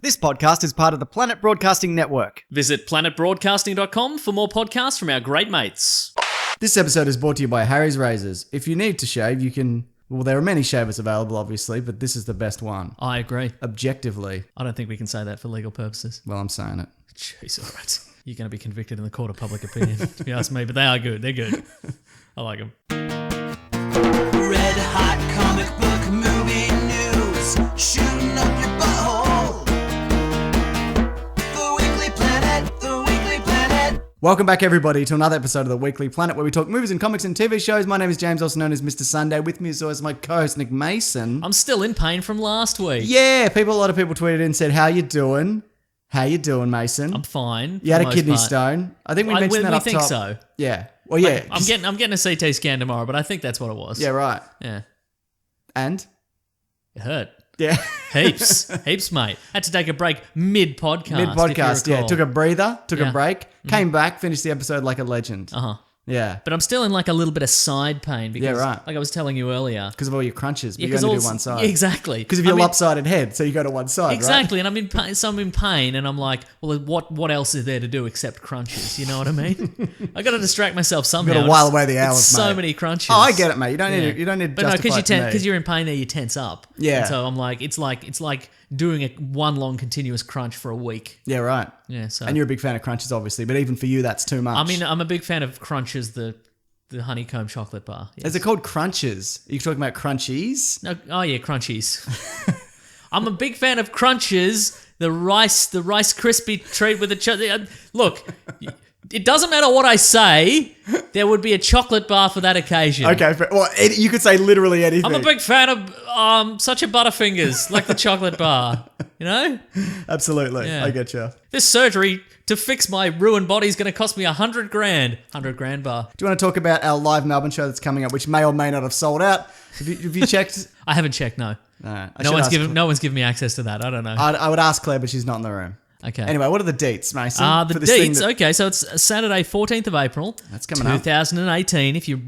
This podcast is part of the Planet Broadcasting Network. Visit planetbroadcasting.com for more podcasts from our great mates. This episode is brought to you by Harry's Razors. If you need to shave, you can... Well, there are many shavers available, obviously, but this is the best one. I agree. Objectively. I don't think we can say that for legal purposes. Well, I'm saying it. Jeez, all right. You're going to be convicted in the court of public opinion, if you ask me, but they are good. They're good. I like them. Red hot comic book movie news, shooting up your butthole. The Weekly Planet, the Weekly Planet. Welcome back, everybody, to another episode of the Weekly Planet, where we talk movies and comics and TV shows. My name is James, also known as Mr. Sunday. With me is always my co-host, Nick Mason. I'm still in pain from last week. Yeah, a lot of people tweeted in and said, how you doing? How you doing, Mason? I'm fine. You had a kidney stone. I think we mentioned that up top. We think so. Yeah. Well, yeah. I'm getting a CT scan tomorrow, but I think that's what it was. Yeah, right. Yeah. And? It hurt. Yeah. Heaps, mate. Had to take a break mid-podcast. Yeah. Took a breather, took a break, Mm-hmm. came back, finished the episode like a legend. Uh-huh. Yeah. But I'm still in like a little bit of side pain because, Yeah, right. like I was telling you earlier. Because of all your crunches, but you 'cause only all- do one side. Exactly. Because of your lopsided head, so you go to one side, Exactly, and I'm in pain, so I'm in pain, and I'm like, well, what else is there to do except crunches? You know what I mean? I got to distract myself somehow. Got to while away the hours, It's so mate. many crunches. Oh, I get it, mate. You don't need to. You don't need to But no, justify it to me. because you're in pain there, you tense up. Yeah. And so I'm like, it's like doing one long continuous crunch for a week. Yeah, right. Yeah. So And you're a big fan of crunches, obviously, but even for you, that's too much. I mean, I'm a big fan of Crunches, the honeycomb chocolate bar. Yes. Is it called crunches? Are you talking about crunchies? No, oh yeah, Crunchies. I'm a big fan of Crunches, the Rice Krispie treat with the look, it doesn't matter what I say, there would be a chocolate bar for that occasion. Okay, well, you could say literally anything. I'm a big fan of such a Butterfingers, like the chocolate bar. You know? Absolutely, Yeah. I get you. This surgery to fix my ruined body is going to cost me $100,000. $100,000 bar. Do you want to talk about our live Melbourne show that's coming up, which may or may not have sold out? Have you checked? I haven't checked, no. No, No one's given me access to that. I don't know. I would ask Claire, but she's not in the room. Okay. Anyway, what are the dates, Mason? The for this thing dates, okay, so it's Saturday, 14th of April. That's coming up. 2018. If you're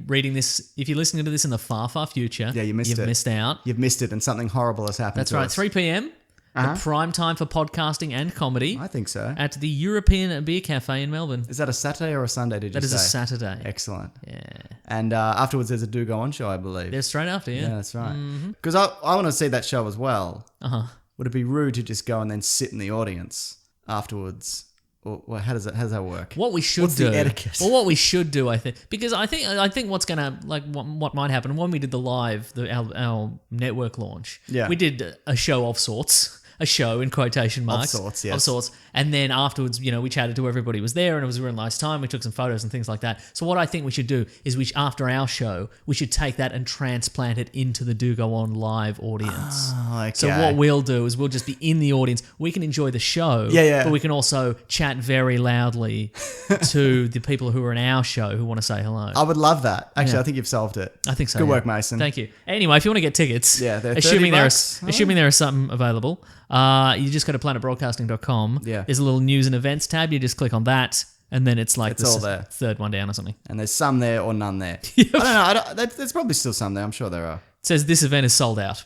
listening to this in the far, far future, Yeah, you've missed out. You've missed it, and something horrible has happened. That's to right, us. 3 p.m. Uh-huh. The prime time for podcasting and comedy I think so. at the European Beer Cafe in Melbourne. Is that a Saturday or a Sunday? Did you say? That is a Saturday. Excellent. Yeah. And afterwards, there's a Do Go On show, I believe. They're straight after, Yeah, yeah. that's right. Because I want to see that show as well. Uh-huh. Would it be rude to just go and then sit in the audience afterwards? Or how does that work? What we should What's do. the etiquette? Well, what we should do, I think, because I think what's gonna what might happen when we did the live our network launch. Yeah. We did a show of sorts. A show in quotation marks. sorts, yes. Of sorts. And then afterwards, we chatted to everybody who was there and it was a real nice time. We took some photos and things like that. So what I think we should do is after our show, we should take that and transplant it into the Do Go On live audience. Oh, okay. So what we'll do is we'll just be in the audience. We can enjoy the show, Yeah. but we can also chat very loudly to the people who are in our show who want to say hello. I would love that. Actually, Yeah. I think you've solved it. I think so. Good yeah. work, Mason. Thank you. Anyway, if you want to get tickets, Yeah, they're assuming $30. assuming there is something available, you just go to planetbroadcasting.com. Yeah. There's a little news and events tab. You just click on that, and then it's like It's the all there. third one down or something. And there's some there or none there. Yep. I don't know. There's probably still some there. I'm sure there are. It says this event is sold out.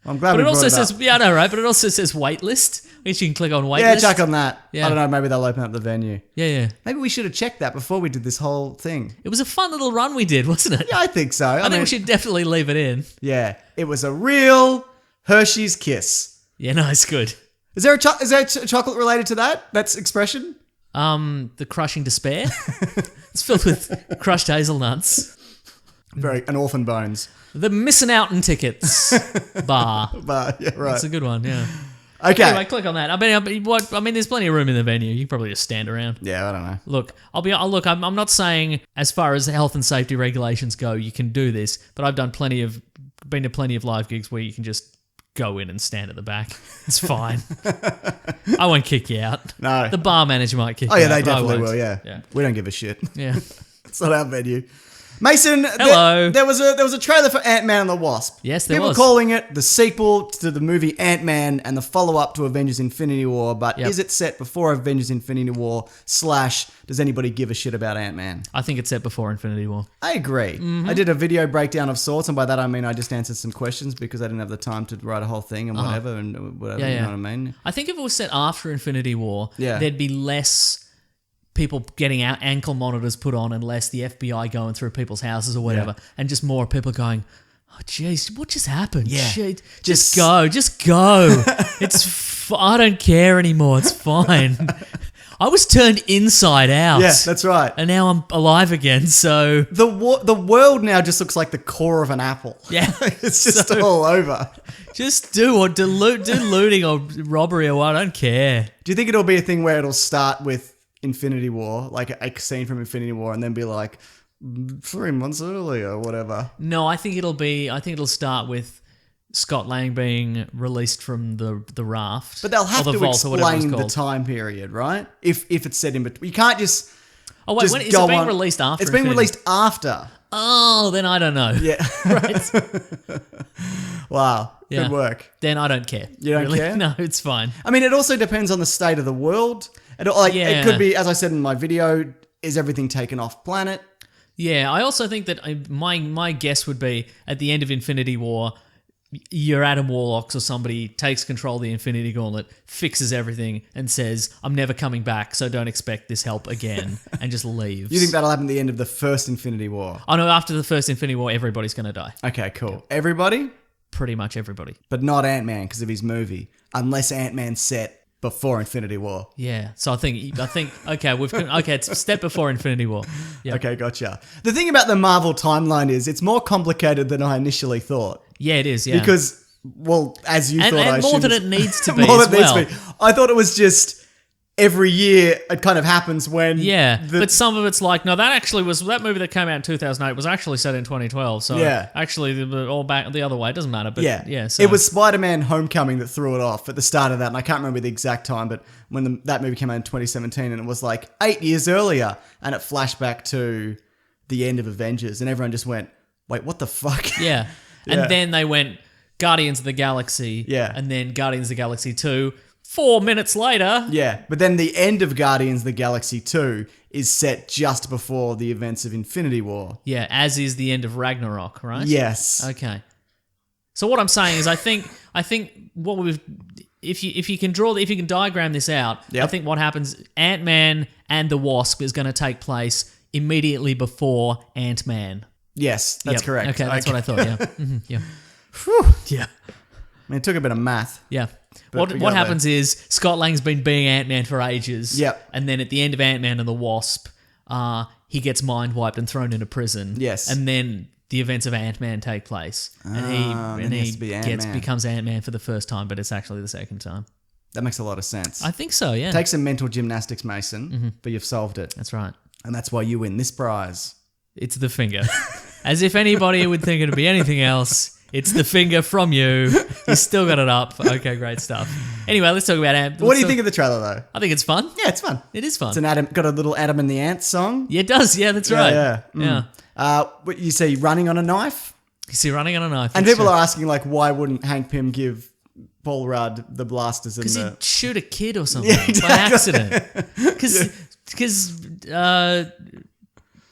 I'm glad But we it also brought it says, up. yeah, I know, right? But it also says waitlist, which you can click on waitlist. Yeah, check on that. Yeah. I don't know. Maybe they'll open up the venue. Yeah. Maybe we should have checked that before we did this whole thing. It was a fun little run we did, wasn't it? Yeah, I think so. I think we should definitely leave it in. Yeah, it was a real Hershey's kiss. Yeah, no, it's good. Is there a chocolate related to that? That's expression? The crushing despair. It's filled with crushed hazelnuts. And orphan bones. The missing out on tickets bar. But yeah, right. That's a good one, yeah. Okay. Anyway, click on that. I mean, there's plenty of room in the venue. You can probably just stand around. Yeah, I don't know. Look, I'm not saying as far as health and safety regulations go, you can do this, but I've been to plenty of live gigs where you can just go in and stand at the back. It's fine. I won't kick you out. No. The bar manager might kick Oh you yeah, out. they but I definitely won't. will. Yeah. Yeah. We don't give a shit. Yeah. It's not our venue. Mason, Hello. there was a trailer for Ant-Man and the Wasp. Yes, there People was. calling it the sequel to the movie Ant-Man and the follow-up to Avengers Infinity War, but Yep. is it set before Avengers Infinity War / does anybody give a shit about Ant-Man? I think it's set before Infinity War. I agree. Mm-hmm. I did a video breakdown of sorts, and by that I mean I just answered some questions because I didn't have the time to write a whole thing and whatever, you know what I mean? I think if it was set after Infinity War, Yeah. there'd be less people getting out ankle monitors put on and less the FBI going through people's houses or whatever, and just more people going, oh, jeez, what just happened? Yeah. Shit, just go. I don't care anymore. It's fine. I was turned inside out. Yeah, that's right. And now I'm alive again, so... The world now just looks like the core of an apple. Yeah. It's just all over. Just do looting or robbery or what. I don't care. Do you think it'll be a thing where it'll start with Infinity War, like a scene from Infinity War, and then be like 3 months earlier or whatever? No, I think it'll start with Scott Lang being released from the raft. But they'll have or the to vault, or whatever it's explain the called. time period, right? If it's set in between. You can't just... Oh, wait, just when is go it being on. released after? It's being Infinity? released after. Oh, then I don't know. Yeah. Right. Wow. Yeah. Good work. Then I don't care. You don't really. care? No, it's fine. I mean, it also depends on the state of the world. It Yeah. could be, as I said in my video, is everything taken off planet? Yeah, I also think that my guess would be at the end of Infinity War, your Adam Warlocks or somebody takes control of the Infinity Gauntlet, fixes everything, and says, I'm never coming back, so don't expect this help again, and just leaves. You think that'll happen at the end of the first Infinity War? Oh no, after the first Infinity War, everybody's going to die. Okay, cool. Everybody? Pretty much everybody. But not Ant-Man because of his movie. Unless Ant-Man's set before Infinity War. Yeah, so I think okay, it's a step before Infinity War. Yeah. Okay, gotcha. The thing about the Marvel timeline is it's more complicated than I initially thought. Yeah, it is, yeah. Because, well, as you thought, I and more assumed than it's- it needs to be more as than it needs well. to be. I thought it was just every year it kind of happens when... Yeah, but some of it's like, no, that movie that came out in 2008 was actually set in 2012. So Yeah. actually, all back the other way. It doesn't matter. But Yeah, so. It was Spider-Man Homecoming that threw it off at the start of that, and I can't remember the exact time, but when that movie came out in 2017, and it was like 8 years earlier, and it flashed back to the end of Avengers, and everyone just went, wait, what the fuck? Yeah. Yeah. And then they went Guardians of the Galaxy. Yeah. And then Guardians of the Galaxy 2. 4 minutes later. Yeah, but then the end of Guardians of the Galaxy 2 is set just before the events of Infinity War. Yeah, as is the end of Ragnarok, right? Yes. Okay. So what I'm saying is, I think what we've, if you can diagram this out, Yep. I think what happens, Ant-Man and the Wasp is going to take place immediately before Ant-Man. Yes, that's Yep. correct. Okay, that's what I thought. Yeah. Mhm, yeah. Whew. Yeah. I mean, it took a bit of math. Yeah. But we What got happens is Scott Lang's been being Ant-Man for ages. Yep. And then at the end of Ant-Man and the Wasp, he gets mind wiped and thrown into prison. Yes. And then the events of Ant-Man take place, and then he has he to be Ant-Man. becomes Ant-Man for the first time, but it's actually the second time. That makes a lot of sense. I think so. Yeah. Take some mental gymnastics, Mason, but you've solved it. That's right. And that's why you win this prize. It's the finger. As if anybody would think it'd be anything else. It's the finger from you. You still got it up. Okay, great stuff. Anyway, let's talk about Ant. What do you think of the trailer, though? I think it's fun. Yeah, it's fun. It is fun. It's got a little Adam and the Ant song. Yeah, it does. Yeah, that's right. Yeah. What you see running on a knife? You see running on a knife. And that's people true. are asking, like, why wouldn't Hank Pym give Paul Rudd the blasters and Because the... he'd shoot a kid or something Yeah, exactly. by accident. Because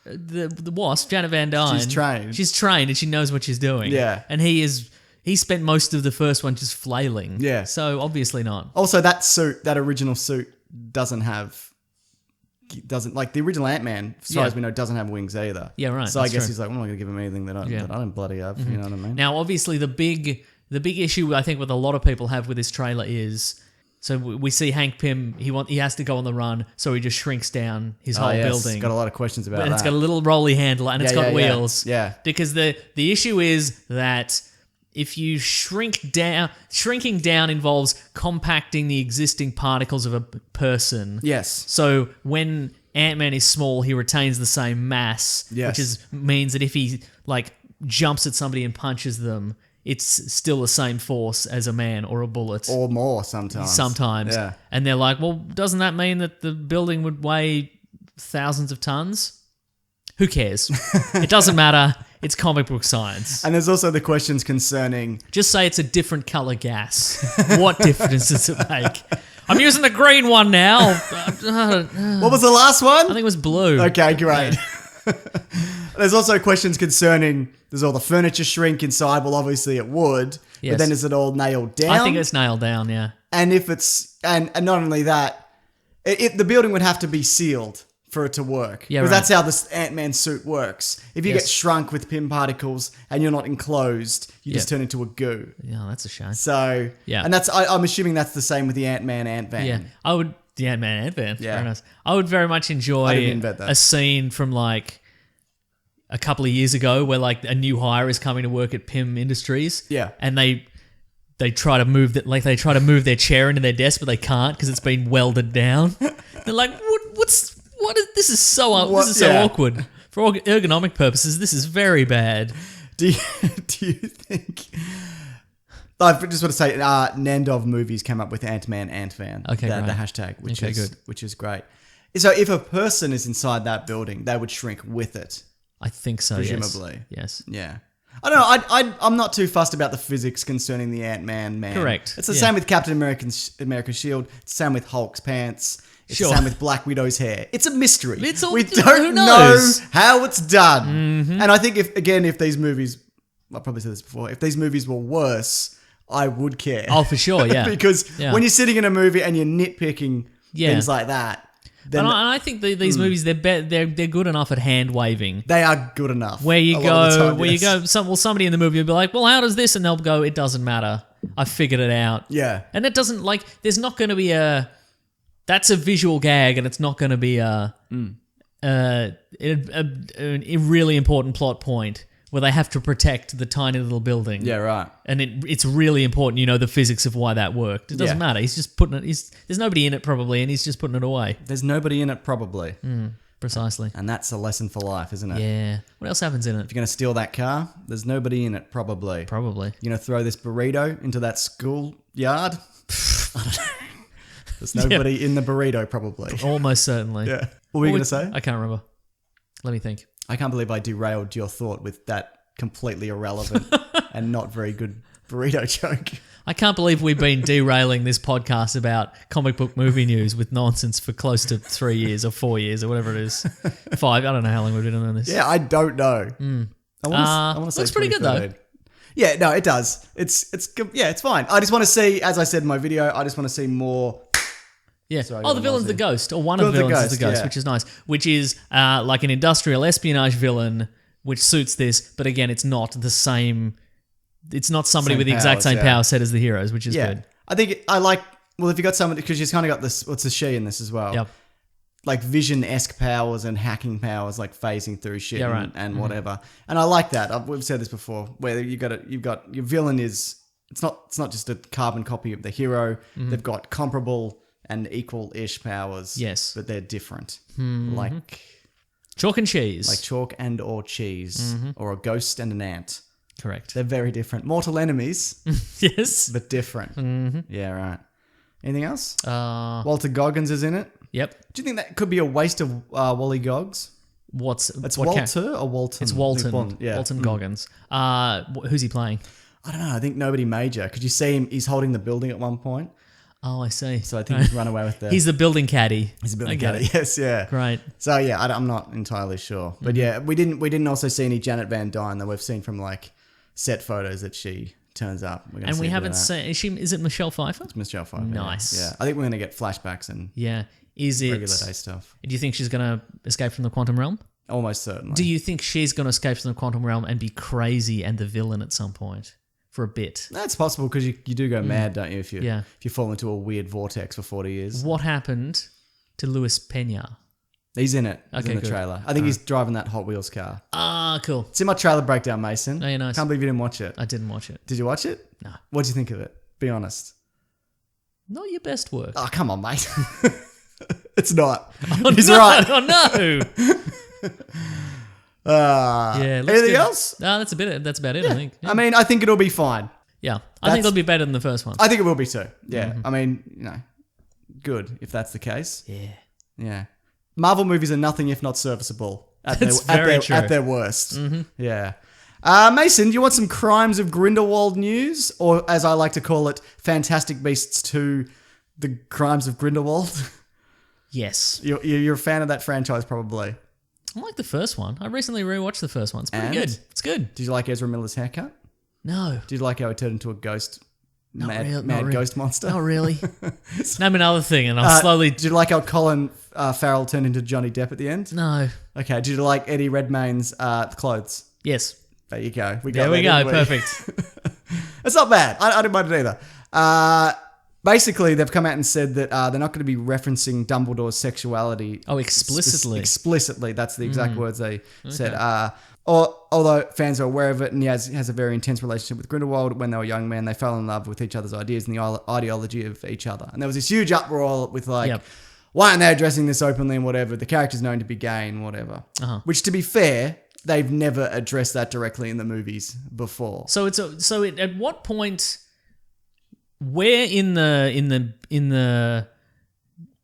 the Wasp, Janet Van Dyne... She's trained. She's trained and she knows what she's doing. Yeah. And he spent most of the first one just flailing. Yeah. So obviously not. Also, that original suit like the original Ant-Man, as far Yeah. as we know, doesn't have wings either. Yeah, right, So I that's guess true. he's like, well, I'm not going to give him anything that I don't bloody have. You know what I mean? Now, obviously, the big issue I think with a lot of people have with this trailer is... So we see Hank Pym, he has to go on the run, so he just shrinks down his whole building. Got a lot of questions about And that. it's got a little rolly handle and it's got wheels. Yeah. Because the issue is that if you shrinking down involves compacting the existing particles of a person. Yes. So when Ant-Man is small, he retains the same mass, Yes. which means that if he like jumps at somebody and punches them, it's still the same force as a man or a bullet. Or more sometimes. Sometimes. Yeah. And they're like, well, doesn't that mean that the building would weigh thousands of tons? Who cares? It doesn't matter. It's comic book science. And there's also the questions concerning... Just say it's a different color gas. What difference does it make? I'm using the green one now. What was the last one? I think it was blue. Okay, great. There's also questions concerning, does all the furniture shrink inside? Well, obviously it would. Yes. But then is it all nailed down? I think it's nailed down, yeah. And if it's... And not only that, the building would have to be sealed for it to work. Yeah, because right. that's how this Ant-Man suit works. If you Yes. get shrunk with pin particles and you're not enclosed, you just turn into a goo. Yeah, that's a shame. So, Yeah. and I'm assuming that's the same with the Ant-Man. Yeah, I would... The Ant-Man Ant-Man. Yeah. Very nice. I would very much enjoy I didn't invent that. a scene from like a couple of years ago where like a new hire is coming to work at Pym Industries. Yeah. And they try to move move their chair into their desk, but they can't because it's been welded down. They're like, what is this? Is so awkward for ergonomic purposes. This is very bad. Do you think... I just want to say, Nandov Movies came up with Ant-Man. Okay, the great. hashtag, which Okay, is good. which is great. So if a person is inside that building, they would shrink with it. I think so. Presumably. Yes. Yeah. I don't know. I'm not too fussed about the physics concerning the Ant-Man man. Correct. It's the Yeah. same with Captain America's shield. It's the same with Hulk's pants. It's Sure. the same with Black Widow's hair. It's a mystery. We We who don't know knows? how it's done. And I think if these movies, I've probably said this before, if these movies were worse, I would care. Oh, for sure. Yeah. Because Yeah. when you're sitting in a movie and you're nitpicking Yeah. things like that, then And I think these movies they're good enough at hand waving. they are good enough. Where you a lot of the go, time, yes. somebody in the movie will be like, well, how does this? And they'll go, it doesn't matter. I figured it out. Yeah. And it doesn't there's not going to be that's a visual gag and it's not going to be a really important plot point where they have to protect the tiny little building. Yeah, right. And it's really important, the physics of why that worked. It doesn't Yeah. matter. He's just putting it, there's nobody in it probably and he's just putting it away. There's nobody in it probably. Precisely. And that's a lesson for life, isn't it? Yeah. What else happens in it? If you're going to steal that car, there's nobody in it probably. Probably. You're going to throw this burrito into that school yard? I don't know. There's nobody in the burrito probably. Almost certainly. Yeah. What were you going to say? I can't remember. Let me think. I can't believe I derailed your thought with that completely irrelevant and not very good burrito joke. I can't believe we've been derailing this podcast about comic book movie news with nonsense for close to 3 years or 4 years or whatever it is. 5. I don't know how long we've been doing this. Yeah, I don't know. I want to say looks pretty good, though. 2013. Yeah, no, it does. It's fine. I just want to see, as I said in my video, I just want to see more. Yeah. Sorry, Oh, the what villain's was the it? ghost, or one of the villains is the ghost, yeah. which is nice. Which is like an industrial espionage villain, which suits this, but again, it's not the same. It's not somebody Same with the exact powers, same yeah. power set as the heroes, which is Yeah. good. I think I like, well, if you got someone, because she's kind of got this, what's the she in this as well? Yep. Like vision-esque powers and hacking powers, like phasing through shit Yeah, right. and whatever. And I like that. We've said this before, where you've got your villain is, it's not just a carbon copy of the hero. They've got comparable and equal-ish powers. Yes. But they're different. Like Chalk and cheese. chalk and or cheese. Or a ghost and an ant. Correct. They're very different. Mortal enemies, Yes. but different. Yeah, right. Anything else? Uh, Walter Goggins is in it. yep. Do you think that could be a waste of Wally Goggs? It's Walter or Walton? It's Walton. Walton, yeah. Walton Goggins. Who's he playing? I don't know. I think nobody major. Could you see him? He's holding the building at one point. Oh, I see. So I think he's run away with the... He's the building caddy. He's a building I get caddy. it. Yes, yeah. Great. So yeah, I'm not entirely sure. But yeah, we didn't also see any Janet Van Dyne that we've seen from like set photos that she turns up. We're gonna And see we a bit of haven't that. seen... Is it Michelle Pfeiffer? It's Michelle Pfeiffer. Nice. Yeah. I think we're going to get flashbacks and Yeah. Is it... regular day stuff. Do you think she's going to escape from the quantum realm? Almost certainly. Do you think she's going to escape from the quantum realm and be crazy and the villain at some point? For a bit. That's possible because you do go mad, don't you? If you Yeah. if you fall into a weird vortex for 40 years. What happened to Luis Pena? He's in it. He's Okay, in the good. trailer. I think he's driving that Hot Wheels car. Ah, cool. It's in my trailer breakdown, Mason. Oh, yeah, nice. Can't believe you didn't watch it. I didn't watch it. Did you watch it? No. What do you think of it? Be honest. Not your best work. Oh, come on, mate. It's not. Oh, He's no. right. Oh, no. Yeah. Anything else? No, that's about it, I think. Yeah. I mean, I think it'll be fine. Yeah. I think it'll be better than the first one. I think it will be too. Yeah. Mm-hmm. I mean, good if that's the case. Yeah. Yeah. Marvel movies are nothing if not serviceable. That's very true. At their worst. Mm-hmm. Yeah. Mason, do you want some Crimes of Grindelwald news? Or, as I like to call it, Fantastic Beasts 2, The Crimes of Grindelwald? Yes. You're a fan of that franchise, probably. I like the first one. I recently rewatched the first one. It's pretty good. It's good. Did you like Ezra Miller's haircut? No. Did you like how he turned into a ghost? Mad really. ghost monster? Not really. Name another thing and I'll slowly... Did you like how Colin Farrell turned into Johnny Depp at the end? No. Okay. Did you like Eddie Redmayne's Yes. clothes? There you go. There we go. Perfect. It's not bad. I didn't mind it either. Basically, they've come out and said that they're not going to be referencing Dumbledore's sexuality. Oh, explicitly. Explicitly. That's the exact words they said. Although fans are aware of it, and he has a very intense relationship with Grindelwald. When they were young men, they fell in love with each other's ideas and the ideology of each other. And there was this huge uproar with why aren't they addressing this openly and whatever? The character's known to be gay and whatever. Which, to be fair, they've never addressed that directly in the movies before. So at what point, where in the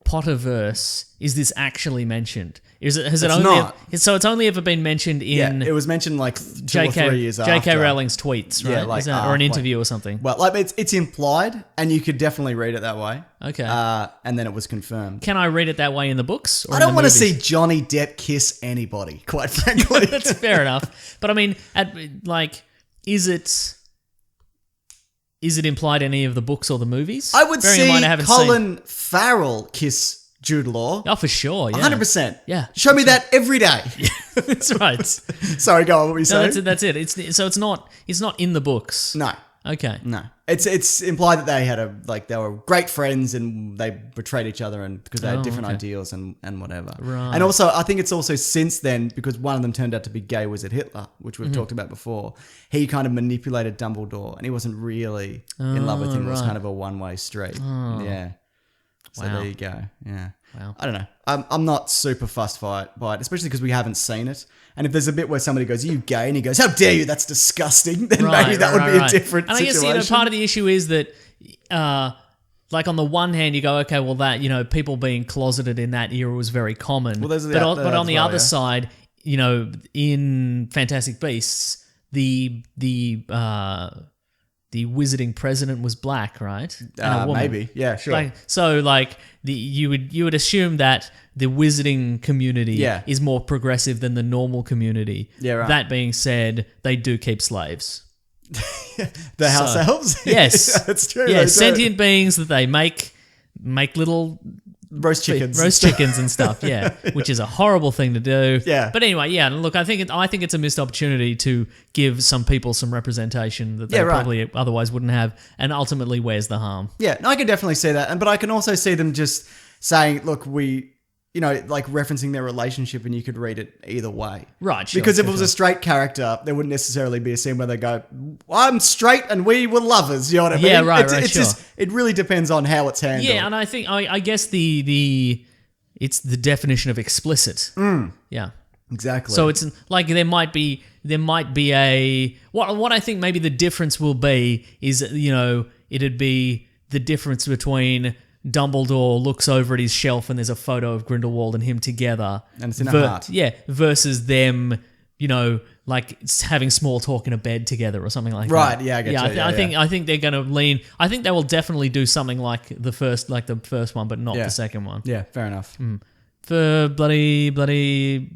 Potterverse is this actually mentioned? So it's only ever been mentioned in... Yeah, it was mentioned like 2 or 3 years after. J.K. Rowling's tweets, right? Yeah, or an interview or something. Well, like it's implied, and you could definitely read it that way. Okay. And then it was confirmed. Can I read it that way in the books? Or I don't want to see Johnny Depp kiss anybody, quite frankly. That's fair enough. But I mean, is it implied in any of the books or the movies? I would see Colin Farrell kiss Jude Law. Oh, for sure, yeah. 100%. Yeah. Show me that every day. That's right. Sorry, go on, what were you saying? No, that's it. It's not in the books. No. Okay. No. It's implied that they were great friends and they betrayed each other and because they had different ideals and whatever. Right. And also, I think it's also since then, because one of them turned out to be gay, was it Hitler, which we've talked about before. He kind of manipulated Dumbledore and he wasn't really in love with him. It was kind of a one-way street. Yeah. So there you go. Yeah. Wow. I don't know. I'm not super fussed by it, especially because we haven't seen it. And if there's a bit where somebody goes, "Are you gay?" and he goes, "How dare you? That's disgusting," then maybe that would be a different and situation. I guess, part of the issue is that, like on the one hand, you go, okay, well that, people being closeted in that era was very common. Well, but on the other side, in Fantastic Beasts, the wizarding president was black, right? Maybe, yeah, sure. You would assume that the wizarding community is more progressive than the normal community. Yeah, right. That being said, they do keep slaves. The house elves? Yes. That's true. Yeah, sentient beings that they make little roast chickens and stuff, yeah, which is a horrible thing to do. Yeah. But anyway, yeah, look, I think it's a missed opportunity to give some people some representation that they probably otherwise wouldn't have, and ultimately, where's the harm? Yeah, no, I can definitely see that, but I can also see them just saying, look, we... like referencing their relationship, and you could read it either way. Right, sure. Because if it was a straight character, there wouldn't necessarily be a scene where they go, "I'm straight and we were lovers," you know what I mean? Yeah, right, it's sure. just, it really depends on how it's handled. Yeah, and I think, I guess it's the definition of explicit. Yeah. Exactly. So it's like there might be what I think maybe the difference will be is, it'd be the difference between Dumbledore looks over at his shelf and there's a photo of Grindelwald and him together. And it's in a heart. Yeah, versus them, like having small talk in a bed together or something like that. Right, yeah, I get you. I think they're going to lean... I think they will definitely do something like the first one, but not the second one. Yeah, fair enough. For bloody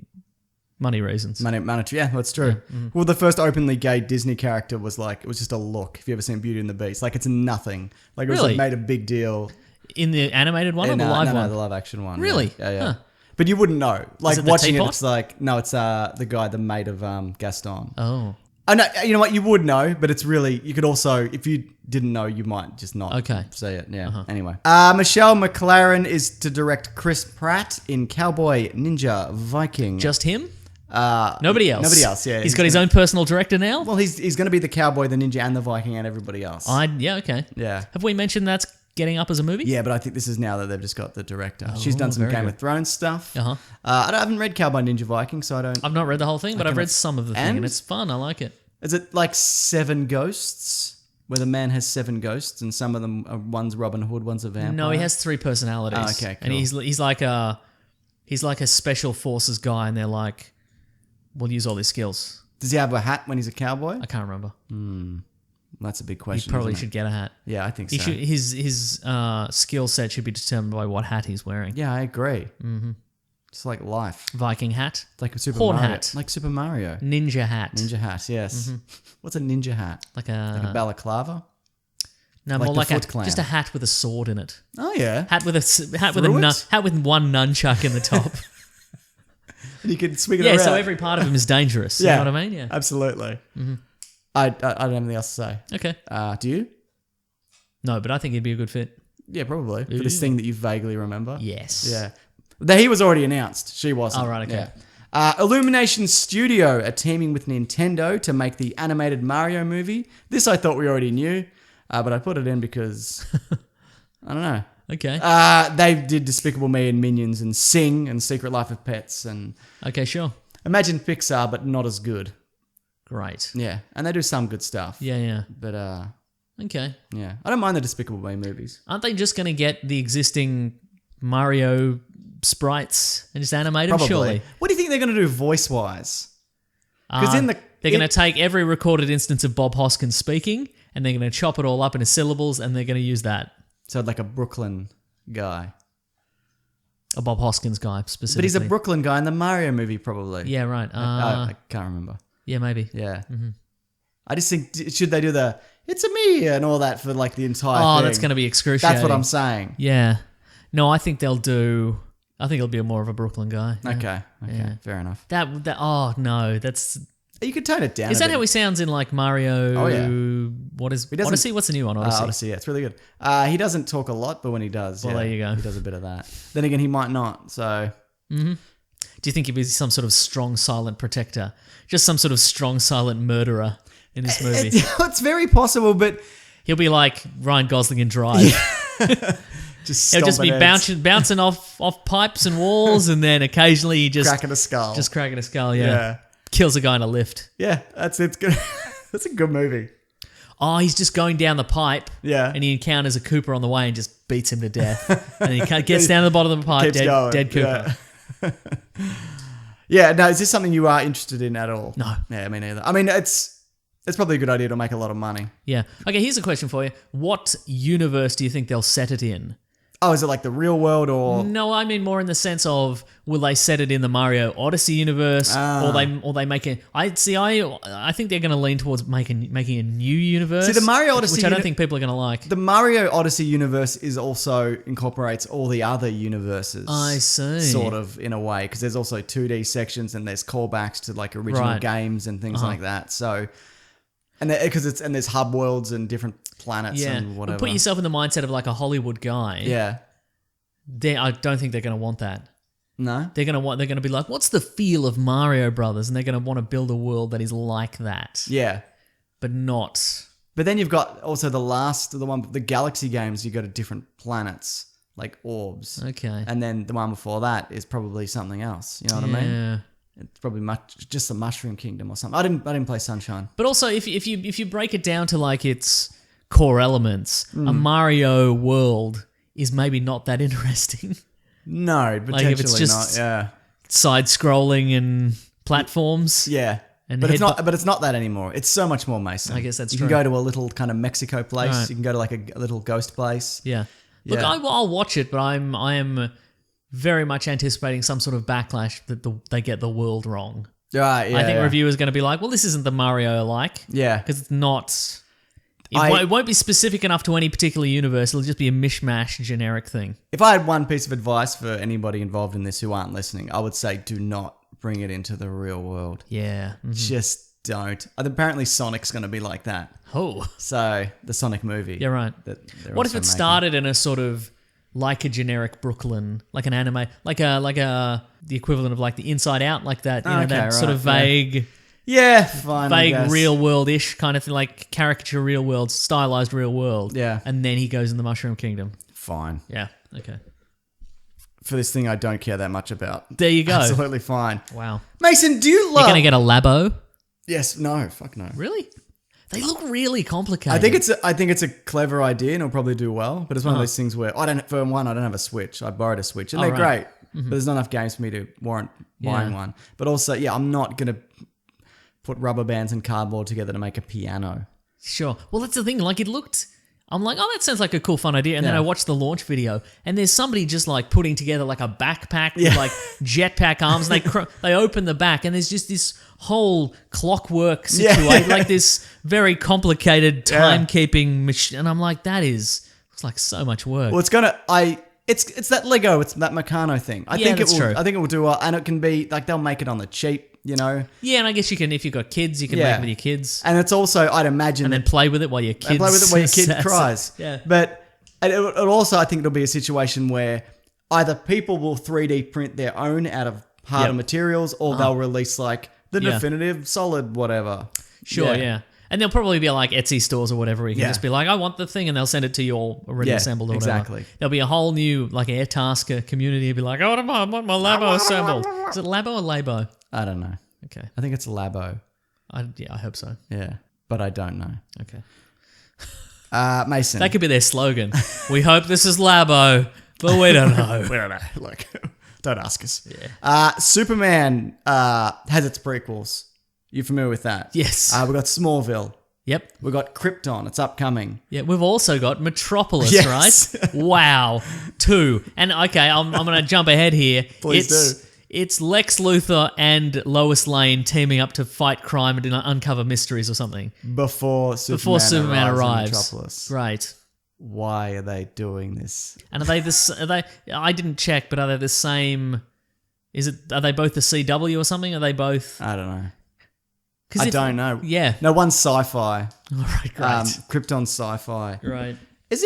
money reasons. Monetary, yeah, that's true. Well, the first openly gay Disney character was it was just a look. If you ever seen Beauty and the Beast, it's nothing. Like it was Really? made a big deal. In the animated one or the live one? No, the live action one. Really? Yeah. Huh. But you wouldn't know. Like it the watching teapot? it, it's like, no, it's the guy, the mate of Gaston. Oh. I know, you know what, you would know, but it's really, you could also, if you didn't know, you might just not see it. Yeah. Anyway. Michelle McLaren is to direct Chris Pratt in Cowboy Ninja Viking. Just him? Nobody else. Nobody else, yeah. He's got his own personal director now? Well, he's going to be the cowboy, the ninja, and the Viking, and everybody else. Okay. Yeah. Have we mentioned that's getting up as a movie? Yeah, but I think this is now that they've just got the director. She's done some very Game good. of Thrones stuff. Uh-huh. I haven't read Cowboy Ninja Viking, so I don't... I've not read the whole thing, but I've read some of the thing, and and it's fun. I like it. Is it like 7 ghosts? Where the man has 7 ghosts, and some of them are, one's Robin Hood, one's a vampire? No, he has 3 personalities. Oh, okay, cool. And he's like a special forces guy, and they're like will use all his skills. Does he have a hat when he's a cowboy? I can't remember. That's a big He question. probably isn't it? should get a hat. Yeah, I think He so. should, his skill set should be determined by what hat he's wearing. Yeah, I agree. Mm-hmm. It's like life. Viking hat, It's like a Super Horn Mario. hat. Like Super Mario. ninja hat, Ninja hat, yes. What's a ninja hat? like Like a balaclava? no, like more the like Foot Clan. just a hat with a sword in it. Oh, yeah. Hat with a hat with Through a it? hat with one nunchuck in the top. And you can swing it Yeah, around. so every part of him is dangerous. Yeah. You know what I mean? Yeah. Absolutely. I don't have anything else to say. Okay. Do you? No, but I think he'd be a good fit. Yeah, probably. For this thing that you vaguely remember. Yes. Yeah. He was already announced. She wasn't. Oh, right, okay. Yeah. Illumination Studio are teaming with Nintendo to make the animated Mario movie. This I thought we already knew, but I put it in because, I don't know. Okay. They did Despicable Me and Minions and Sing and Secret Life of Pets and Okay, sure. imagine Pixar, but not as good. Great. Yeah. And they do some good stuff. Yeah, yeah. But, Okay. yeah. I don't mind the Despicable Me movies. Aren't they just going to get the existing Mario sprites and just animate them? Probably. Surely. What do you think they're going to do voice-wise? 'Cause in the- they're going to take every recorded instance of Bob Hoskins speaking and they're going to chop it all up into syllables and they're going to use that. So like a Brooklyn guy. A Bob Hoskins guy specifically. But he's a Brooklyn guy in the Mario movie, probably. Yeah, right. I can't remember. Yeah, maybe. Yeah. I just think, should they do the, it's a me and all that for like the entire thing? Oh, that's going to be excruciating. That's what I'm saying. Yeah. No, I think they'll do... I think it'll be more of a Brooklyn guy. Yeah. Okay. Yeah. Fair enough. That. Oh, no. That's... You could tone it down. Is that how he sounds in like Mario? Oh, yeah. What is doesn't- Odyssey? What's the new one? Odyssey. Odyssey, yeah, it's really good. He doesn't talk a lot, but when he does, Well, yeah, there you go. he does a bit of that. Then again, he might not, so... Do you think he'd be some sort of strong silent protector? Just some sort of strong silent murderer in this movie? It's very possible, but... He'll be like Ryan Gosling in Drive. He'll just be bouncing off pipes and walls, and then occasionally he just cracking a skull. Just cracking a skull, yeah. Yeah. Kills a guy in a lift. Yeah, it's good. That's a good movie. Oh, he's just going down the pipe. Yeah. And he encounters a Cooper on the way and just beats him to death. And he gets down to the bottom of the pipe, Keeps going. dead Cooper. Yeah. Yeah, no, is this something you are interested in at all? No. Yeah, me neither. I mean, it's probably a good idea to make a lot of money. Yeah. Okay, here's a question for you. What universe do you think they'll set it in? Oh, is it like the real world or... No, I mean more in the sense of will they set it in the Mario Odyssey universe, or they make it? I think they're going to lean towards making a new universe. See, the Mario Odyssey which I don't think people are going to like. The Mario Odyssey universe is also incorporates all the other universes. I see. Sort of, in a way, because there's also 2D sections and there's callbacks to like original Right. games and things like that. So, and there's hub worlds and different planets Yeah. and whatever. But put yourself in the mindset of like a Hollywood guy. Yeah. I don't think they're going to want that. No? They're going to be like, what's the feel of Mario Brothers? And they're going to want to build a world that is like that, Yeah. but not. But then you've got also the Galaxy games, you go to different planets, like orbs. Okay. And then the one before that is probably something else. You know what I mean? Yeah. It's probably just the Mushroom Kingdom or something. I didn't play Sunshine. But also, if you break it down to like its core elements, a Mario world is maybe not that interesting. No, potentially Like if it's just- not. Yeah. Side-scrolling and platforms. Yeah. And But it's head- not. But it's not that anymore. It's so much more, Mason. I guess that's you true. can go to a little kind of Mexico place. Right. You can go to like a little ghost place. Yeah. Look, Yeah. I'll watch it, but I am very much anticipating some sort of backlash that they get the world wrong. Right. Yeah. I think yeah. reviewers are going to be like, well, this isn't the Mario like. Yeah. Because it's not... I- It won't be specific enough to any particular universe. It'll just be a mishmash generic thing. If I had one piece of advice for anybody involved in this who aren't listening, I would say do not bring it into the real world. Yeah. Just don't. Apparently, Sonic's going to be like that. Oh. So the Sonic movie. Yeah, right. that they're What if also it making. started in a sort of like a generic Brooklyn, like an anime, like the equivalent of like the Inside Out, like that, you know, Okay, that sort right, of vague, Yeah, fine. I vague guess. real world-ish kind of thing, like caricature real world, stylized real world. Yeah. And then he goes in the Mushroom Kingdom. Fine. Yeah. Okay. For this thing I don't care that much about. There you go. Absolutely fine. Wow. Mason, do you You're love... going to get a Labo? Yes, no, fuck no. Really? They look really complicated. I think it's a clever idea and it'll probably do well, but it's one of those things where I don't have a Switch. I borrowed a Switch and they're right. great, but there's not enough games for me to warrant buying Yeah. one. But also, I'm not going to put rubber bands and cardboard together to make a piano. Sure. Well, that's the thing. Like, I'm like, oh, that sounds like a cool, fun idea. And then Yeah. I watched the launch video, and there's somebody just like putting together like a backpack with like jetpack arms. And they open the back, and there's just this whole clockwork situation, like this very complicated timekeeping machine. And I'm like, it's like so much work. Well, it's that Lego, it's that Meccano thing. I think that's true. I think it will do well, and it can be like they'll make it on the cheap, Yeah, and I guess you can, if you've got kids, you can make it with your kids. And it's also, I'd imagine, And then play with it while your kid cries. Yeah. But it also, I think it'll be a situation where either people will 3D print their own out of harder materials, or they'll release like the definitive solid whatever. Sure, yeah. And there'll probably be like Etsy stores or whatever where you can just be like, I want the thing, and they'll send it to you all already assembled or whatever. Exactly. There'll be a whole new like Airtasker community who'll be like, I want my Labo assembled. Is it Labo or Labo? I don't know. Okay. I think it's Labo. I hope so. Yeah. But I don't know. Okay. Mason. That could be their slogan. We hope this is Labo, but we don't know. We don't know. Look, don't ask us. Yeah. Superman has its prequels. You familiar with that? Yes. We've got Smallville. Yep. We've got Krypton. It's upcoming. Yeah, we've also got Metropolis, Yes. right? Wow. 2. And okay, I'm going to jump ahead here. Please do. It's Lex Luthor and Lois Lane teaming up to fight crime and uncover mysteries or something. Before Superman arrives. in Metropolis. Right. Why are they doing this? And are they I didn't check, but are they the same? Are they both the CW or something? Are they both? I don't know. I don't know. Yeah. No, one's sci-fi. All right, great. Krypton's sci-fi. Right. Is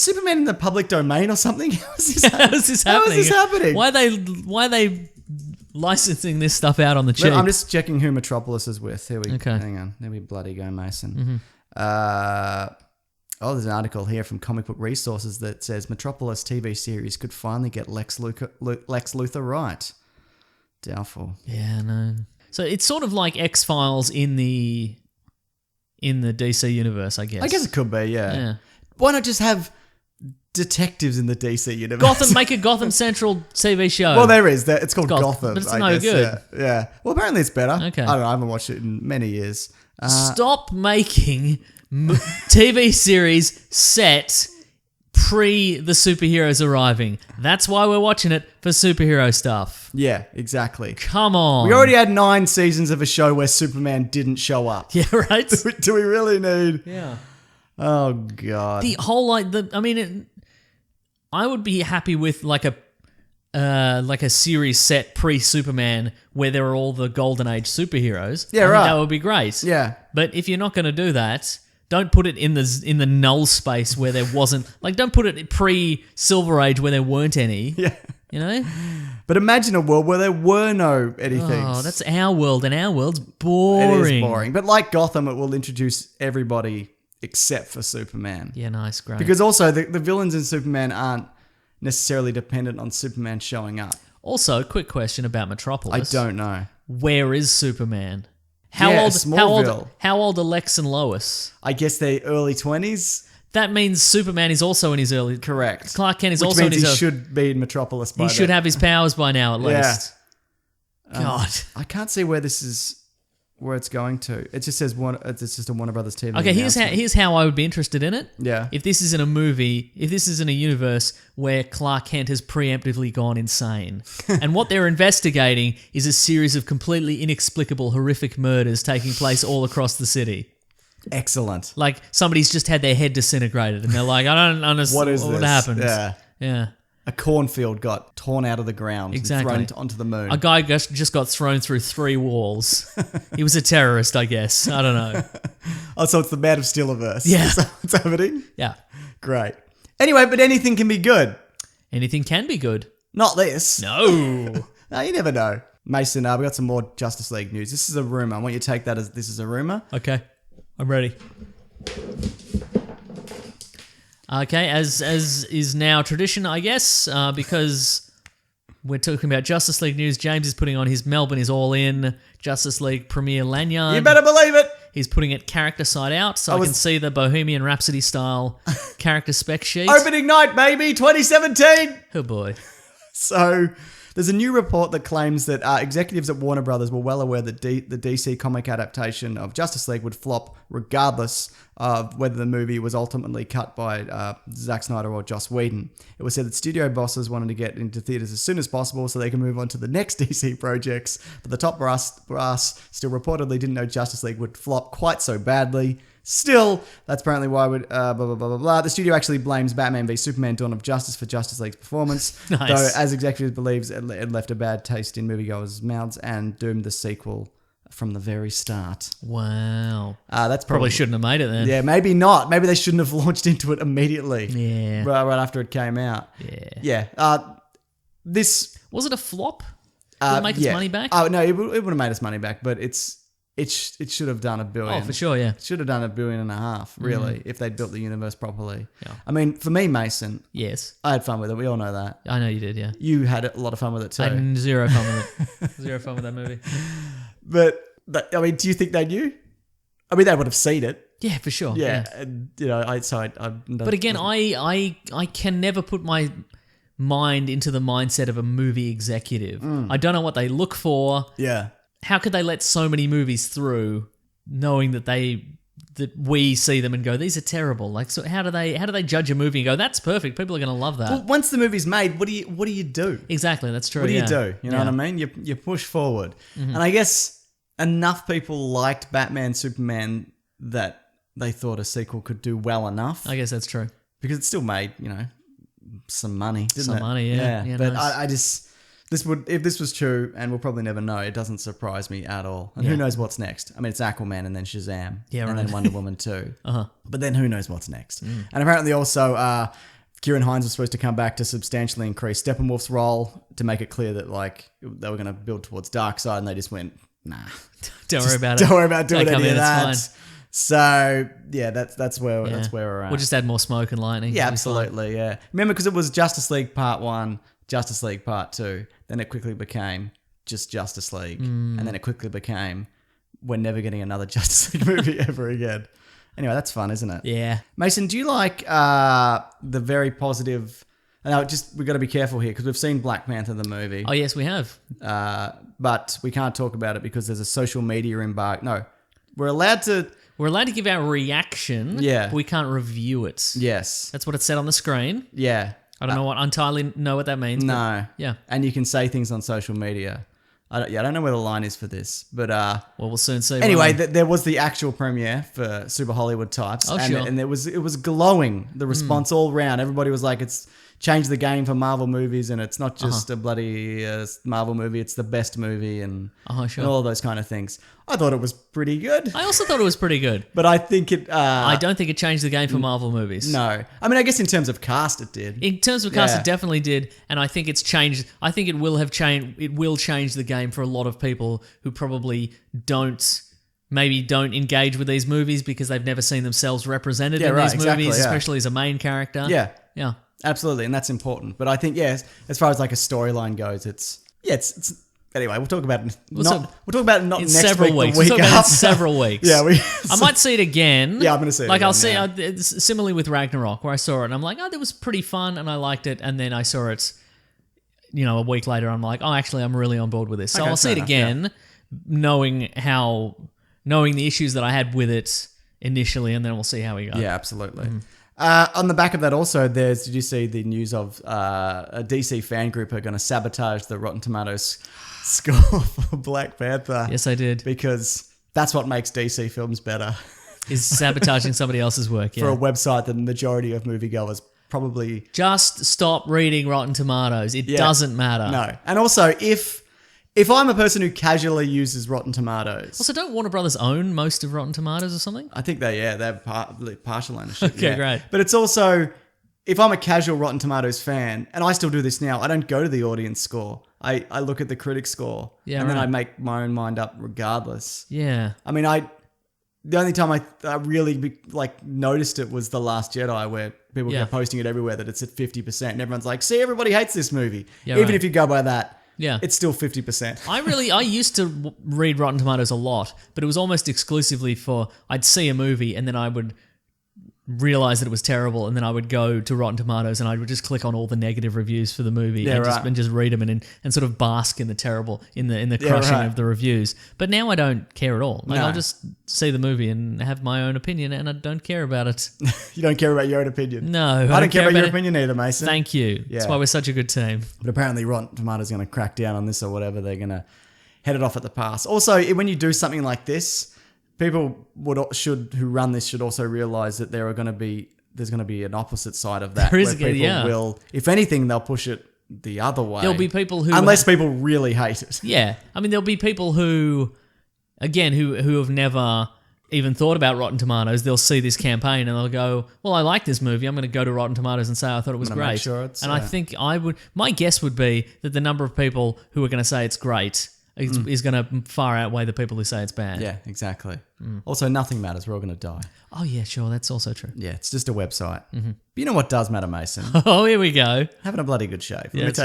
Superman in the public domain or something? How is this How is this happening? How is this happening? Why are they licensing this stuff out on the cheap? I'm just checking who Metropolis is with. Here we Okay. Hang on. There we bloody go, Mason. There's an article here from Comic Book Resources that says Metropolis TV series could finally get Lex Luthor right. Doubtful. Yeah, no. So it's sort of like X-Files in the DC universe, I guess. I guess it could be, Yeah. Why not just have detectives in the DC universe? Make a Gotham Central TV show. Well, there is. It's called Gotham. But it's I no guess. good. Yeah. Well, apparently it's better. Okay. I don't know. I haven't watched it in many years. Stop making TV series set pre the superheroes arriving. That's why we're watching it, for superhero stuff. Yeah, exactly. Come on. We already had 9 seasons of a show where Superman didn't show up. Yeah, right? Do we really need... Yeah. Oh, God. The whole, I would be happy with like a series set pre-Superman where there are all the Golden Age superheroes. Yeah, I think right. that would be great. Yeah. But if you're not going to do that, don't put it in the null space where there wasn't. Like, don't put it pre-Silver Age where there weren't any. Yeah. You know? But imagine a world where there were no anything. Oh, that's our world, and our world's boring. It is boring. But like Gotham, it will introduce everybody except for Superman. Yeah, nice, great. Because also, the villains in Superman aren't necessarily dependent on Superman showing up. Also, quick question about I Metropolis. don't know. Where is Superman? Smallville. How old are Lex and Lois? I guess they're early 20s. That means Superman is also in his early... Correct. Clark Kent is Which also in means his he early... should be in Metropolis by He should then. have his powers by now, at Yeah. least. God. I can't see where it's going to. It just says it's just a Warner Brothers TV. Okay, announcement. here's how I would be interested in it. Yeah. If this is in a movie, if this is in a universe where Clark Kent has preemptively gone insane, and what they're investigating is a series of completely inexplicable, horrific murders taking place all across the city. Excellent. Like, somebody's just had their head disintegrated, and they're like, I don't understand What is what this? happened. Yeah. Yeah. A cornfield got torn out of the ground Exactly. and thrown onto the moon. A guy just got thrown through 3 walls. He was a terrorist, I guess. I don't know. Oh, so it's the Man of Steeliverse. Yeah. Is that what's happening? Yeah. Great. Anyway, but anything can be good. Anything can be good. Not this. No. No, you never know. Mason, we got some more Justice League news. This is a rumor. I want you to take that as this is a rumor. Okay. I'm ready. Okay, as is now tradition, I guess, because we're talking about Justice League news. James is putting on his Melbourne is all in Justice League premiere lanyard. You better believe it. He's putting it character side out, so I can see the Bohemian Rhapsody style character spec sheet. Opening night, baby, 2017. Oh boy. So There's a new report that claims that executives at Warner Brothers were well aware that the DC comic adaptation of Justice League would flop regardless of whether the movie was ultimately cut by Zack Snyder or Joss Whedon. It was said that studio bosses wanted to get into theaters as soon as possible so they can move on to the next DC projects, but the top brass still reportedly didn't know Justice League would flop quite so badly. Still, that's apparently why blah, blah, blah, blah, blah. The studio actually blames Batman v Superman Dawn of Justice for Justice League's performance, Nice. though as executives believes it left a bad taste in moviegoers' mouths and doomed the sequel from the very start. Wow. That's Probably shouldn't have made it then. Yeah, maybe not. Maybe they shouldn't have launched into it immediately. Yeah. Right after it came out. Yeah. Yeah. This... Was it a flop? Did it make its money back? Oh, no, it would have made its money back, but it should have done $1 billion. Oh, for sure, yeah. It should have done $1.5 billion, really, if they'd built the universe properly. Yeah. I mean, for me, Mason, Yes. I had fun with it. We all know that. I know you did, yeah. You had a lot of fun with it too. I had zero fun with it. Zero fun with that movie. But I mean, do you think they knew? I mean, they would have seen it. Yeah, for sure. Yeah. And, you know, But again, I can never put my mind into the mindset of a movie executive. I don't know what they look for. Yeah. How could they let so many movies through knowing that we see them and go, these are terrible? Like, so how do they judge a movie and go, that's perfect, people are going to love that? Well, once the movie's made, what do you do? Exactly, that's true. What do yeah. you do? You know what I mean? You push forward. And I guess enough people liked Batman, Superman that they thought a sequel could do well enough. I guess that's true. Because it still made, some money, didn't it? Some money, yeah. But Nice. I just... If this was true, and we'll probably never know, it doesn't surprise me at all. And who knows what's next? I mean, it's Aquaman and then Shazam. Yeah, and right. then Wonder Woman 2. Uh-huh. But then who knows what's next? And apparently also, Kieran Hines was supposed to come back to substantially increase Steppenwolf's role to make it clear that, like, they were going to build towards Darkseid, and they just went, nah. Don't worry about it. Don't worry about doing Don't come any of in, it's that. fine. So, yeah, that's where Yeah. we're at. We'll just add more smoke and lightning. Yeah, It'll be fine. absolutely, yeah. Remember, because it was Justice League Part 1, Justice League Part 2, then it quickly became just Justice League, and then it quickly became, we're never getting another Justice League movie ever again. Anyway, that's fun, isn't it? Yeah. Mason, do you like the very positive... Now, we've got to be careful here, because we've seen Black Panther, the movie, Oh, yes, we have. but we can't talk about it because there's a social media embargo. No, we're allowed to... We're allowed to give our reaction, Yeah. but we can't review it. Yes. That's what it said on the screen. Yeah. I don't entirely know what that means. but No. yeah. And you can say things on social media. I don't know where the line is for this, but Well, we'll soon see. anyway, won't we? there was the actual premiere for Super Hollywood Types, Oh, and sure. and it was glowing. The response all round, everybody was like, "It's changed the game for Marvel movies, and it's not just a bloody Marvel movie; it's the best movie," and Sure. and all those kind of things. I thought it was pretty good, I also thought it was pretty good. but I think it. I don't think it changed the game for Marvel movies. No, I mean, I guess in terms of cast, it did. In terms of cast, Yeah. it definitely did, and I think it's changed. I think it will have changed. It will change the game for a lot of people who probably don't engage with these movies because they've never seen themselves represented in right, these exactly, movies, yeah. especially as a main character. Yeah, absolutely, and that's important. But I think, yes, as far as like a storyline goes, it's. Anyway, we'll talk about it. We'll talk about it not In next several week, weeks. the week We'll talk about it in after. several weeks. Yeah, I might see it again. Yeah, I'm gonna see it Like I'll again, see. It's similarly with Ragnarok, where I saw it and I'm like, oh, that was pretty fun, and I liked it, and then I saw it, a week later. I'm like, oh, actually, I'm really on board with this. So Okay, I'll see it fair again, knowing the issues that I had with it initially, and then we'll see how we go. Yeah, absolutely. On the back of that also, did you see the news of a DC fan group are going to sabotage the Rotten Tomatoes score for Black Panther? Yes, I did. Because that's what makes DC films better. Is sabotaging somebody else's work. Yeah. For a website that the majority of moviegoers probably... Just stop reading Rotten Tomatoes. It doesn't matter. No. And also, if I'm a person who casually uses Rotten Tomatoes... Also, don't Warner Brothers own most of Rotten Tomatoes or something? I think they have partial ownership. Okay, yeah. great. But it's also, if I'm a casual Rotten Tomatoes fan, and I still do this now, I don't go to the audience score. I look at the critic score, Yeah, and then right. I make my own mind up regardless. Yeah. I mean, the only time I really noticed it was The Last Jedi, where people Yeah. kept posting it everywhere that it's at 50%, and everyone's like, "See, everybody hates this movie." Yeah, Even right. if you go by that, Yeah. it's still 50%. I used to read Rotten Tomatoes a lot, but it was almost exclusively for, I'd see a movie and then I would realize that it was terrible, and then I would go to Rotten Tomatoes and I would just click on all the negative reviews for the movie and just read them and sort of bask in the terrible in the crushing of the reviews. But now I don't care at all. Like I'll just see the movie and have my own opinion, and I don't care about it. You don't care about your own opinion? No, I don't care about your opinion either, Mason. Thank you. Yeah. That's why we're such a good team. But apparently Rotten Tomatoes are going to crack down on this or whatever. They're going to head it off at the pass. Also, when you do something like this, people who run this should also realize that there's going to be an opposite side of that. There is, where people will, if anything, they'll push it the other way. There'll be people who... Unless people really hate it. Yeah. I mean, there'll be people who, again, who have never even thought about Rotten Tomatoes. They'll see this campaign and they'll go, well, I like this movie. I'm going to go to Rotten Tomatoes and say I thought it was great. Make sure it's, and I think my guess would be that the number of people who are going to say it's great is going to far outweigh the people who say it's bad. Yeah, exactly. Also, nothing matters. We're all going to die. Oh, yeah, sure. That's also true. Yeah, it's just a website. But you know what does matter, Mason? Oh, here we go. Having a bloody good shave. Yeah, Let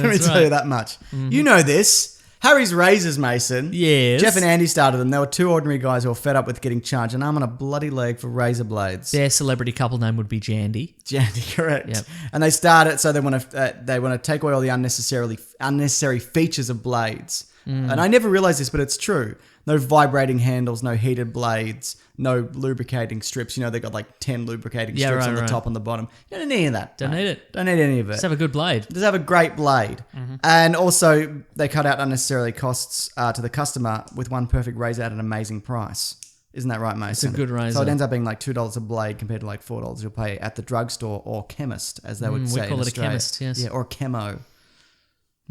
me that's tell you that much. You know this. Harry's Razors, Mason. Yes. Jeff and Andy started them. They were two ordinary guys who were fed up with getting charged an arm and a bloody leg for razor blades. Their celebrity couple name would be Jandy. Jandy, correct. Yep. And they started, so they want to take away all the unnecessary features of blades. And I never realized this, but it's true. No vibrating handles, no heated blades, no lubricating strips. You know, they got like 10 lubricating strips on the top and the bottom. You don't need any of that. Don't need it. Don't need any of it. Just have a good blade. Just have a great blade. And also, they cut out unnecessary costs to the customer with one perfect razor at an amazing price. Isn't that right, Mason? It's a good razor. So it ends up being like $2 a blade compared to like $4 you'll pay at the drugstore or chemist, as they would say. We call in it Australia. a chemist, yes. Yeah, or a chemo.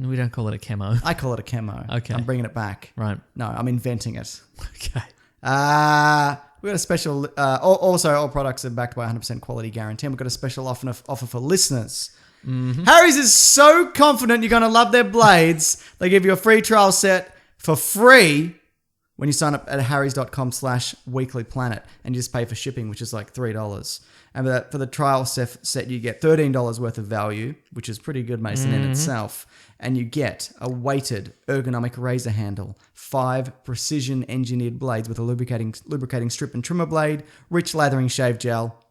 We don't call it a chemo. I call it a chemo. Okay. I'm bringing it back. Right. No, I'm inventing it. Okay. We got a special... also, all products are backed by 100% quality guarantee. And we've got a special offer for listeners. Harry's is so confident you're going to love their blades. They give you a free trial set for free when you sign up at harrys.com/weeklyplanet and you just pay for shipping, which is like $3. And for the trial set, you get $13 worth of value, which is pretty good, Mason, in itself. And you get a weighted ergonomic razor handle, 5 precision-engineered blades with a lubricating strip and trimmer blade, rich lathering shave gel,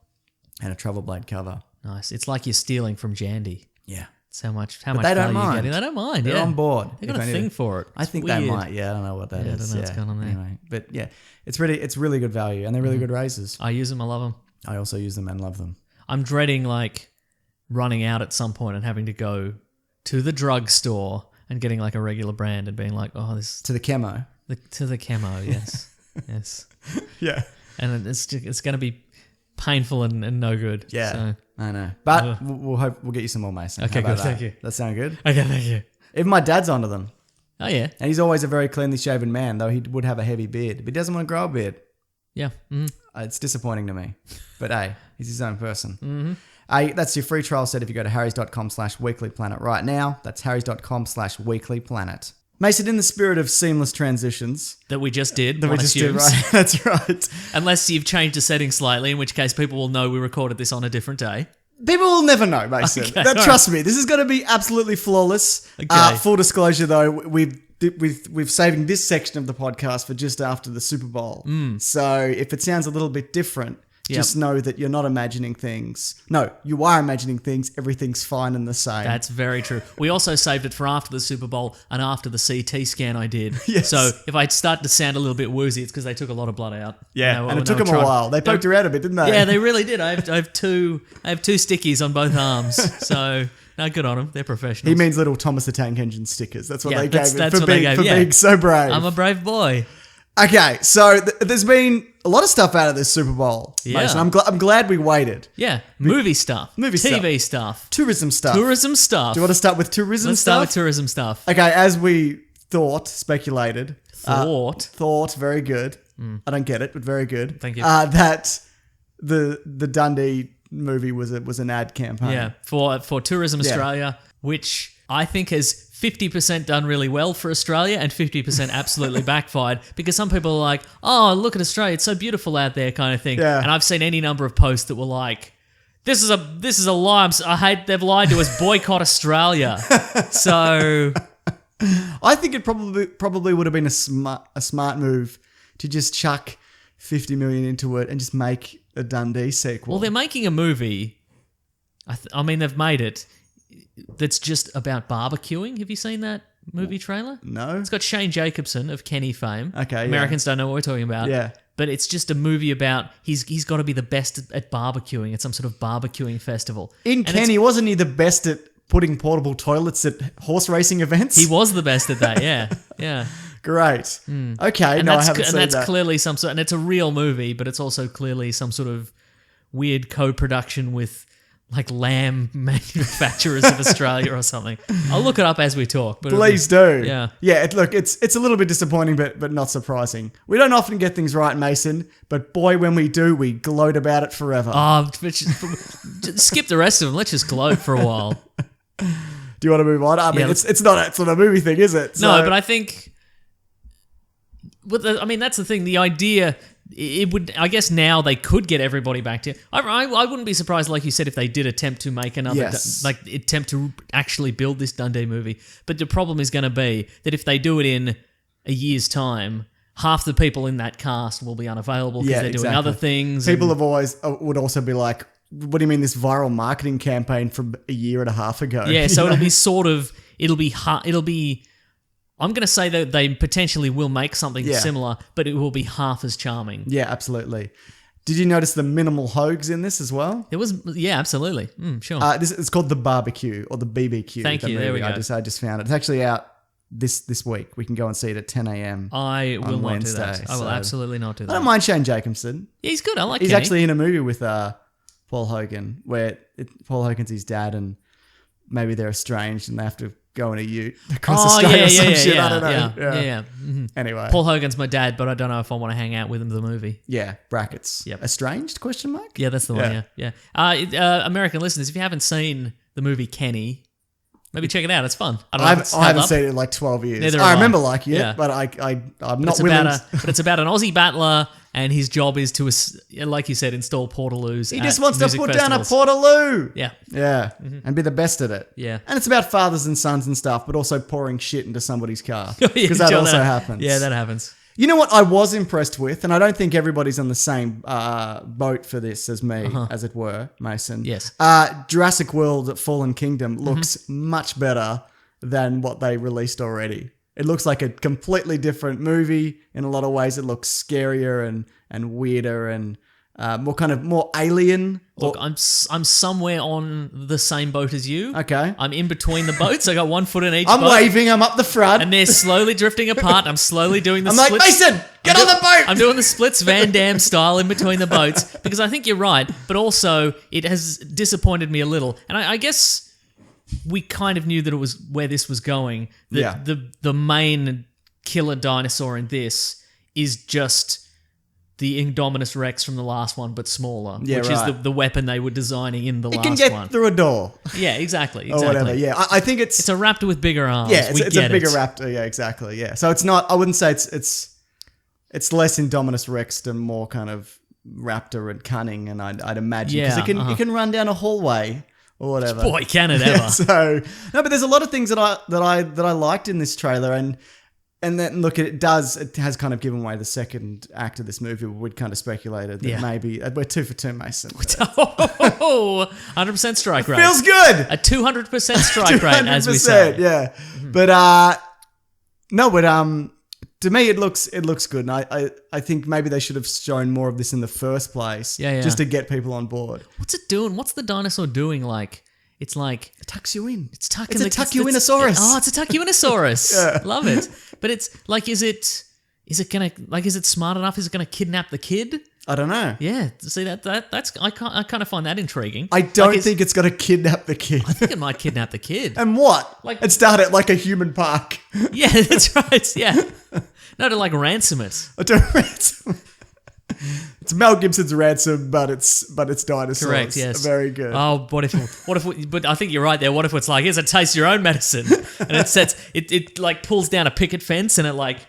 and a travel blade cover. Nice. It's like you're stealing from Jandy. Yeah. That's how much They value don't you're mind. getting. They don't mind. They're yeah. on board. They got a thing for it. I think It's they weird. might. Yeah, I don't know what that is. I don't know what's going on there. Anyway, but yeah, it's really good value, and they're really good razors. I use them. I love them. I also use them and love them. I'm dreading like running out at some point and having to go to the drugstore and getting like a regular brand and being like, oh, this To the chemo. to the camo, yes, yes, Yeah. and it's going to be painful and no good. Yeah. So. I know. But we'll get you some more, Mason. Okay, How about good. Thank you. That sound good? Okay, thank you. Even my dad's onto them. Oh yeah, And he's always a very cleanly shaven man, though he would have a heavy beard. But he doesn't want to grow a beard. yeah. Mm. It's disappointing to me. But hey, he's his own person. That's your free trial set if you go to harrys.com/weeklyplanet right now. That's harrys.com/weeklyplanet. Mason, in the spirit of seamless transitions That we just did. that we one just did, assumes. right? That's right. Unless you've changed the setting slightly, in which case people will know we recorded this on a different day. People will never know, Mason. Okay, Trust me, this is going to be absolutely flawless. Okay. Full disclosure, though, we've saving this section of the podcast for just after the Super Bowl. So if it sounds a little bit different, just know that you're not imagining things. No, you are imagining things. Everything's fine and the same. That's very true. We also saved it for after the Super Bowl and after the CT scan I did. Yes. So if I start to sound a little bit woozy, it's because they took a lot of blood out. and it took them a while. They poked her out a bit, didn't they? Yeah, they really did. I have two stickies on both arms. So no, good on them. They're professionals. He means little Thomas the Tank Engine stickers. That's what Yeah, they that's- gave him that's for what they gave, yeah. being so brave. I'm a brave boy. Okay, so there's been a lot of stuff out of this Super Bowl. Yeah. Mason. I'm glad we waited. Yeah, movie stuff, Movie TV stuff, Tourism stuff. tourism stuff. Do you want to start with tourism Let's stuff? start with tourism stuff. Okay, as we speculated. Thought. Very good. I don't get it, but very good. Thank you. That the Dundee movie was an ad campaign. Yeah, for Tourism Australia, which I think has 50% done really well for Australia and 50% absolutely backfired because some people are like, oh, look at Australia, it's so beautiful out there kind of thing. Yeah. And I've seen any number of posts that were like, this is a lie. I hate they've lied to us, boycott Australia. So I think it probably would have been a smart move to just chuck $50 million into it and just make a Dundee sequel. Well, they're making a movie. I mean, they've made it. That's just about barbecuing. Have you seen that movie trailer? No. It's got Shane Jacobson of Kenny fame. Okay, yeah. Americans don't know what we're talking about. Yeah. But it's just a movie about he's got to be the best at barbecuing at some sort of barbecuing festival. In Kenny, wasn't he the best at putting portable toilets at horse racing events? He was the best at that, yeah. Yeah. Great. Okay, I haven't seen that's that. clearly some sort, and it's a real movie, but it's also clearly some sort of weird co-production with like lamb manufacturers of Australia or something. I'll look it up as we talk. But Please do. Yeah. Yeah, it's a little bit disappointing, but not surprising. We don't often get things right, Mason, but boy, when we do, we gloat about it forever. Just skip the rest of them. Let's just gloat for a while. Do you want to move on? I mean, Yeah, it's not a movie thing, is it? No, but I think... that's the thing. The idea... It would, I guess now they could get everybody back to... I wouldn't be surprised, like you said, if they did attempt to make another... Yes. Attempt to actually build this Dundee movie. But the problem is going to be that if they do it in a year's time, half the people in that cast will be unavailable because they're doing other things. People have always... would also be like, what do you mean this viral marketing campaign from a year and a half ago? Yeah, so it'll be sort of... It'll be... I'm going to say that they potentially will make something similar, but it will be half as charming. Yeah, absolutely. Did you notice the minimal hoags in this as well? It was, yeah, absolutely. Sure. It's called The Barbecue or The BBQ. Thank you, there we go. I just found it. It's actually out this week. We can go and see it at 10 a.m. I will not Wednesday, do that. I will absolutely not do that. I don't mind Shane Jacobson. Yeah, he's good. I like He's Kenny. actually in a movie with Paul Hogan where Paul Hogan's his dad and maybe they're estranged and they have to go in a ute across Australia or some shit. I don't know. Yeah. Mm-hmm. Anyway. Paul Hogan's my dad, but I don't know if I want to hang out with him in the movie. Yeah, brackets. Yep. Estranged, question mark? Yeah, that's the one, yeah. American listeners, if you haven't seen the movie Kenny, maybe check it out. It's fun. I haven't seen it in like 12 years. Neither I have remember liking it, Yeah. but I'm not It's willing. but it's about an Aussie battler, and his job is to, like you said, install portaloos. He just wants to put down a portaloo. Yeah. Yeah, and be the best at it. Yeah. And it's about fathers and sons and stuff, but also pouring shit into somebody's car. Yeah, Because that sure, also happens. Yeah, that happens. You know what I was impressed with, and I don't think everybody's on the same boat for this as me, as it were, Mason. Yes. Jurassic World Fallen Kingdom looks much better than what they released already. It looks like a completely different movie in a lot of ways. It looks scarier and weirder and more alien. Look, I'm somewhere on the same boat as you. Okay. I'm in between the boats. I got 1 foot in each I'm boat. waving. I'm up the front. And they're slowly drifting apart. I'm slowly doing the I'm splits. like, Mason, get on the boat. I'm doing the splits Van Damme style in between the boats because I think you're right, but also it has disappointed me a little. And I guess we kind of knew that it was where this was going. The main killer dinosaur in this is just the Indominus Rex from the last one, but smaller, which is the weapon they were designing in the last one. It can get through a door. Yeah, exactly. Or whatever, yeah. I think it's a raptor with bigger arms. Yeah, it's a bigger raptor. Yeah, exactly. Yeah. So it's not, I wouldn't say it's less Indominus Rex and more kind of raptor and cunning, and I'd imagine. Because it can run down a hallway or whatever. Boy, can it ever. So, no, but there's a lot of things that I liked in this trailer, and then look, it has kind of given away the second act of this movie. We'd kind of speculated that maybe we're 2 for 2, Mason. 100% strike rate. Feels good. A 200% strike rate, as we say. Yeah, but to me it looks good, and I think maybe they should have shown more of this in the first place, just to get people on board. What's it doing? What's the dinosaur doing? Like, it's like it tucks you in. It's tucking. It's a tuck-you-in-osaurus. Oh, it's a tuck-you-in-asaurus. Yeah. Love it. But it's like, is it smart enough? Is it gonna kidnap the kid? I don't know. Yeah. See that's I kind of find that intriguing. I don't think it's gonna kidnap the kid. I think it might kidnap the kid. And what? Like, and start it like a human park. Yeah, that's right. Yeah. No, to like ransom it. It's Mel Gibson's Ransom, but it's dinosaurs. Correct. Yes. Very good. Oh, what if? But I think you're right there. What if it's like, here's a taste your own medicine, and it like pulls down a picket fence and it like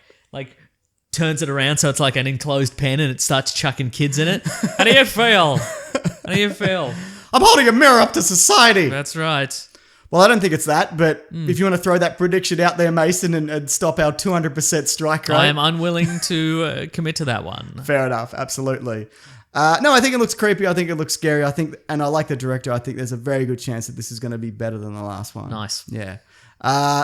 turns it around so it's like an enclosed pen and it starts chucking kids in it. How do you feel? How do you feel? I'm holding a mirror up to society. That's right. Well, I don't think it's that, but if you want to throw that prediction out there, Mason, and stop our 200% strike rate. I am unwilling to commit to that one. Fair enough, absolutely. No, I think it looks creepy. I think it looks scary. And I like the director. I think there's a very good chance that this is going to be better than the last one. Nice. Yeah.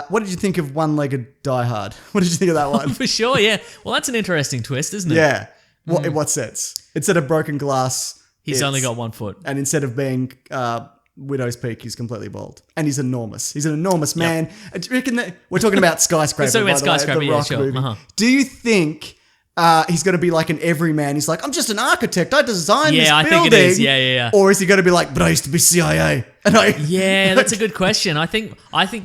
What did you think of One-Legged Die Hard? What did you think of that one? For sure, yeah. Well, that's an interesting twist, isn't it? Yeah. In what sense? Instead of broken glass, He's only got 1 foot. and instead of being Widow's Peak, he's completely bald, and he's enormous. He's an enormous man. Do you reckon that we're talking about Skyscraper? We're talking about by the way, Skyscraper, the yeah, Rock sure. movie. Uh-huh. Do you think he's going to be like an everyman? He's like, I'm just an architect. I designed this Yeah, I building. think it is. Yeah. Or is he going to be like, but I used to be CIA? And Yeah, that's a good question. I think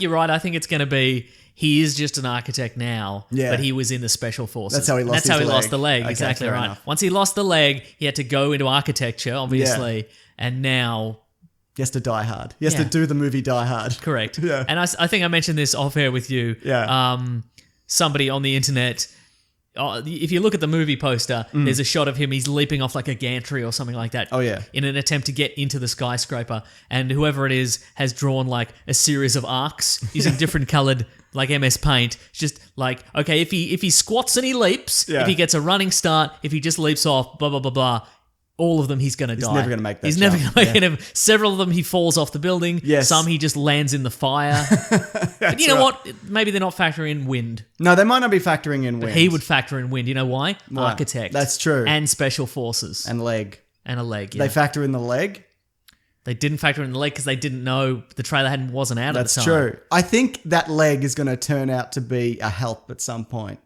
you're right. I think it's going to be he is just an architect now, Yeah. but he was in the special forces. That's how he lost That's how his he lost leg. the leg. Okay, Exactly fair right. enough. Once he lost the leg, he had to go into architecture, obviously, and now. He has to die hard. He has to Yeah. do the movie Die Hard. Correct. Yeah. And I think I mentioned this off air with you. Yeah. Somebody on the internet. If you look at the movie poster, there's a shot of him. He's leaping off like a gantry or something like that. Oh, yeah. In an attempt to get into the skyscraper, and whoever it is has drawn like a series of arcs using different coloured like MS Paint. It's just like, okay, if he squats and he leaps, Yeah. if he gets a running start, if he just leaps off, blah blah blah blah. All of them, he's going to die. never gonna make that He's never jump. going to make it. Several of them, he falls off the building. Yes. Some, he just lands in the fire. But you know what? Maybe they're not factoring in wind. No, they might not be factoring in wind. He would factor in wind. You know why? Why? Architect. That's true. And special forces. And leg. And a leg, yeah. They factor in the leg. They didn't factor in the leg because they didn't know the trailer wasn't out That's at the time. true. I think that leg is going to turn out to be a help at some point.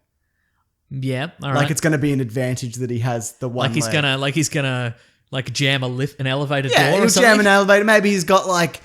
Yeah, all right. Like it's going to be an advantage that he has the one Like he's leg. gonna jam an elevator Yeah, door or he'll something. jam an elevator. Maybe he's got like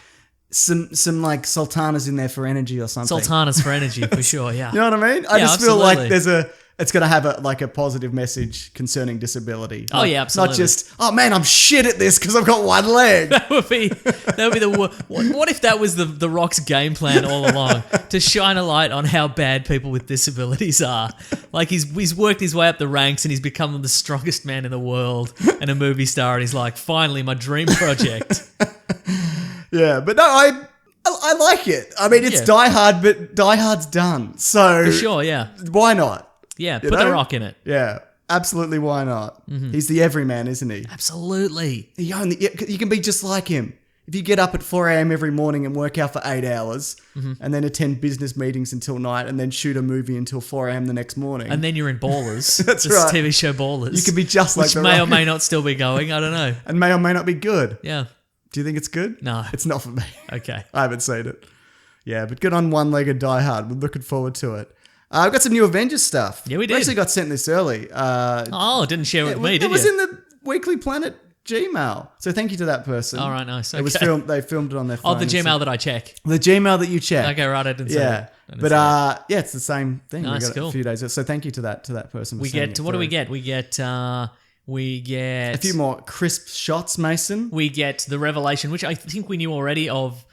some like sultanas in there for energy or something. Sultanas for energy, for sure, yeah. You know what I mean? I Yeah, just feel like absolutely. it's going to have a positive message concerning disability. Oh, yeah, absolutely. Not just, oh man, I'm shit at this because I've got one leg. That would be the what if that was the Rock's game plan all along, to shine a light on how bad people with disabilities are. Like he's worked his way up the ranks and he's become the strongest man in the world and a movie star, and he's like, finally my dream project. Yeah, but no, I like it. I mean, it's Yeah. Die Hard, but Die Hard's done. So For sure, yeah. why not? Yeah, You put The know? Rock in it. Yeah, absolutely. Why not? He's the everyman, isn't he? Absolutely. You can be just like him. If you get up at 4 a.m. every morning and work out for 8 hours and then attend business meetings until night and then shoot a movie until 4 a.m. the next morning. And then you're in Ballers. That's this right. TV show Ballers. You could be just like which The may or Rock. may not still be going. I don't know. And may or may not be good. Yeah. Do you think it's good? No. It's not for me. Okay. I haven't seen it. Yeah, but good on One-Legged Die Hard. We're looking forward to it. I've got some new Avengers stuff. Yeah, we did. actually got sent this early. Oh, didn't share with me, it did was you? in the Weekly Planet Gmail. So thank you to that person. All right, nice. It was okay. filmed. They filmed it on their phone. Oh, the Gmail that I check. The Gmail that you check. Okay, right. I didn't see Yeah, it. I didn't but see it. yeah, it's the same thing. Nice, we got it cool. a few days. So thank you to that person. for we sending get it what do we through. get? We get A few more crisp shots, Mason. We get the revelation, which I think we knew already, of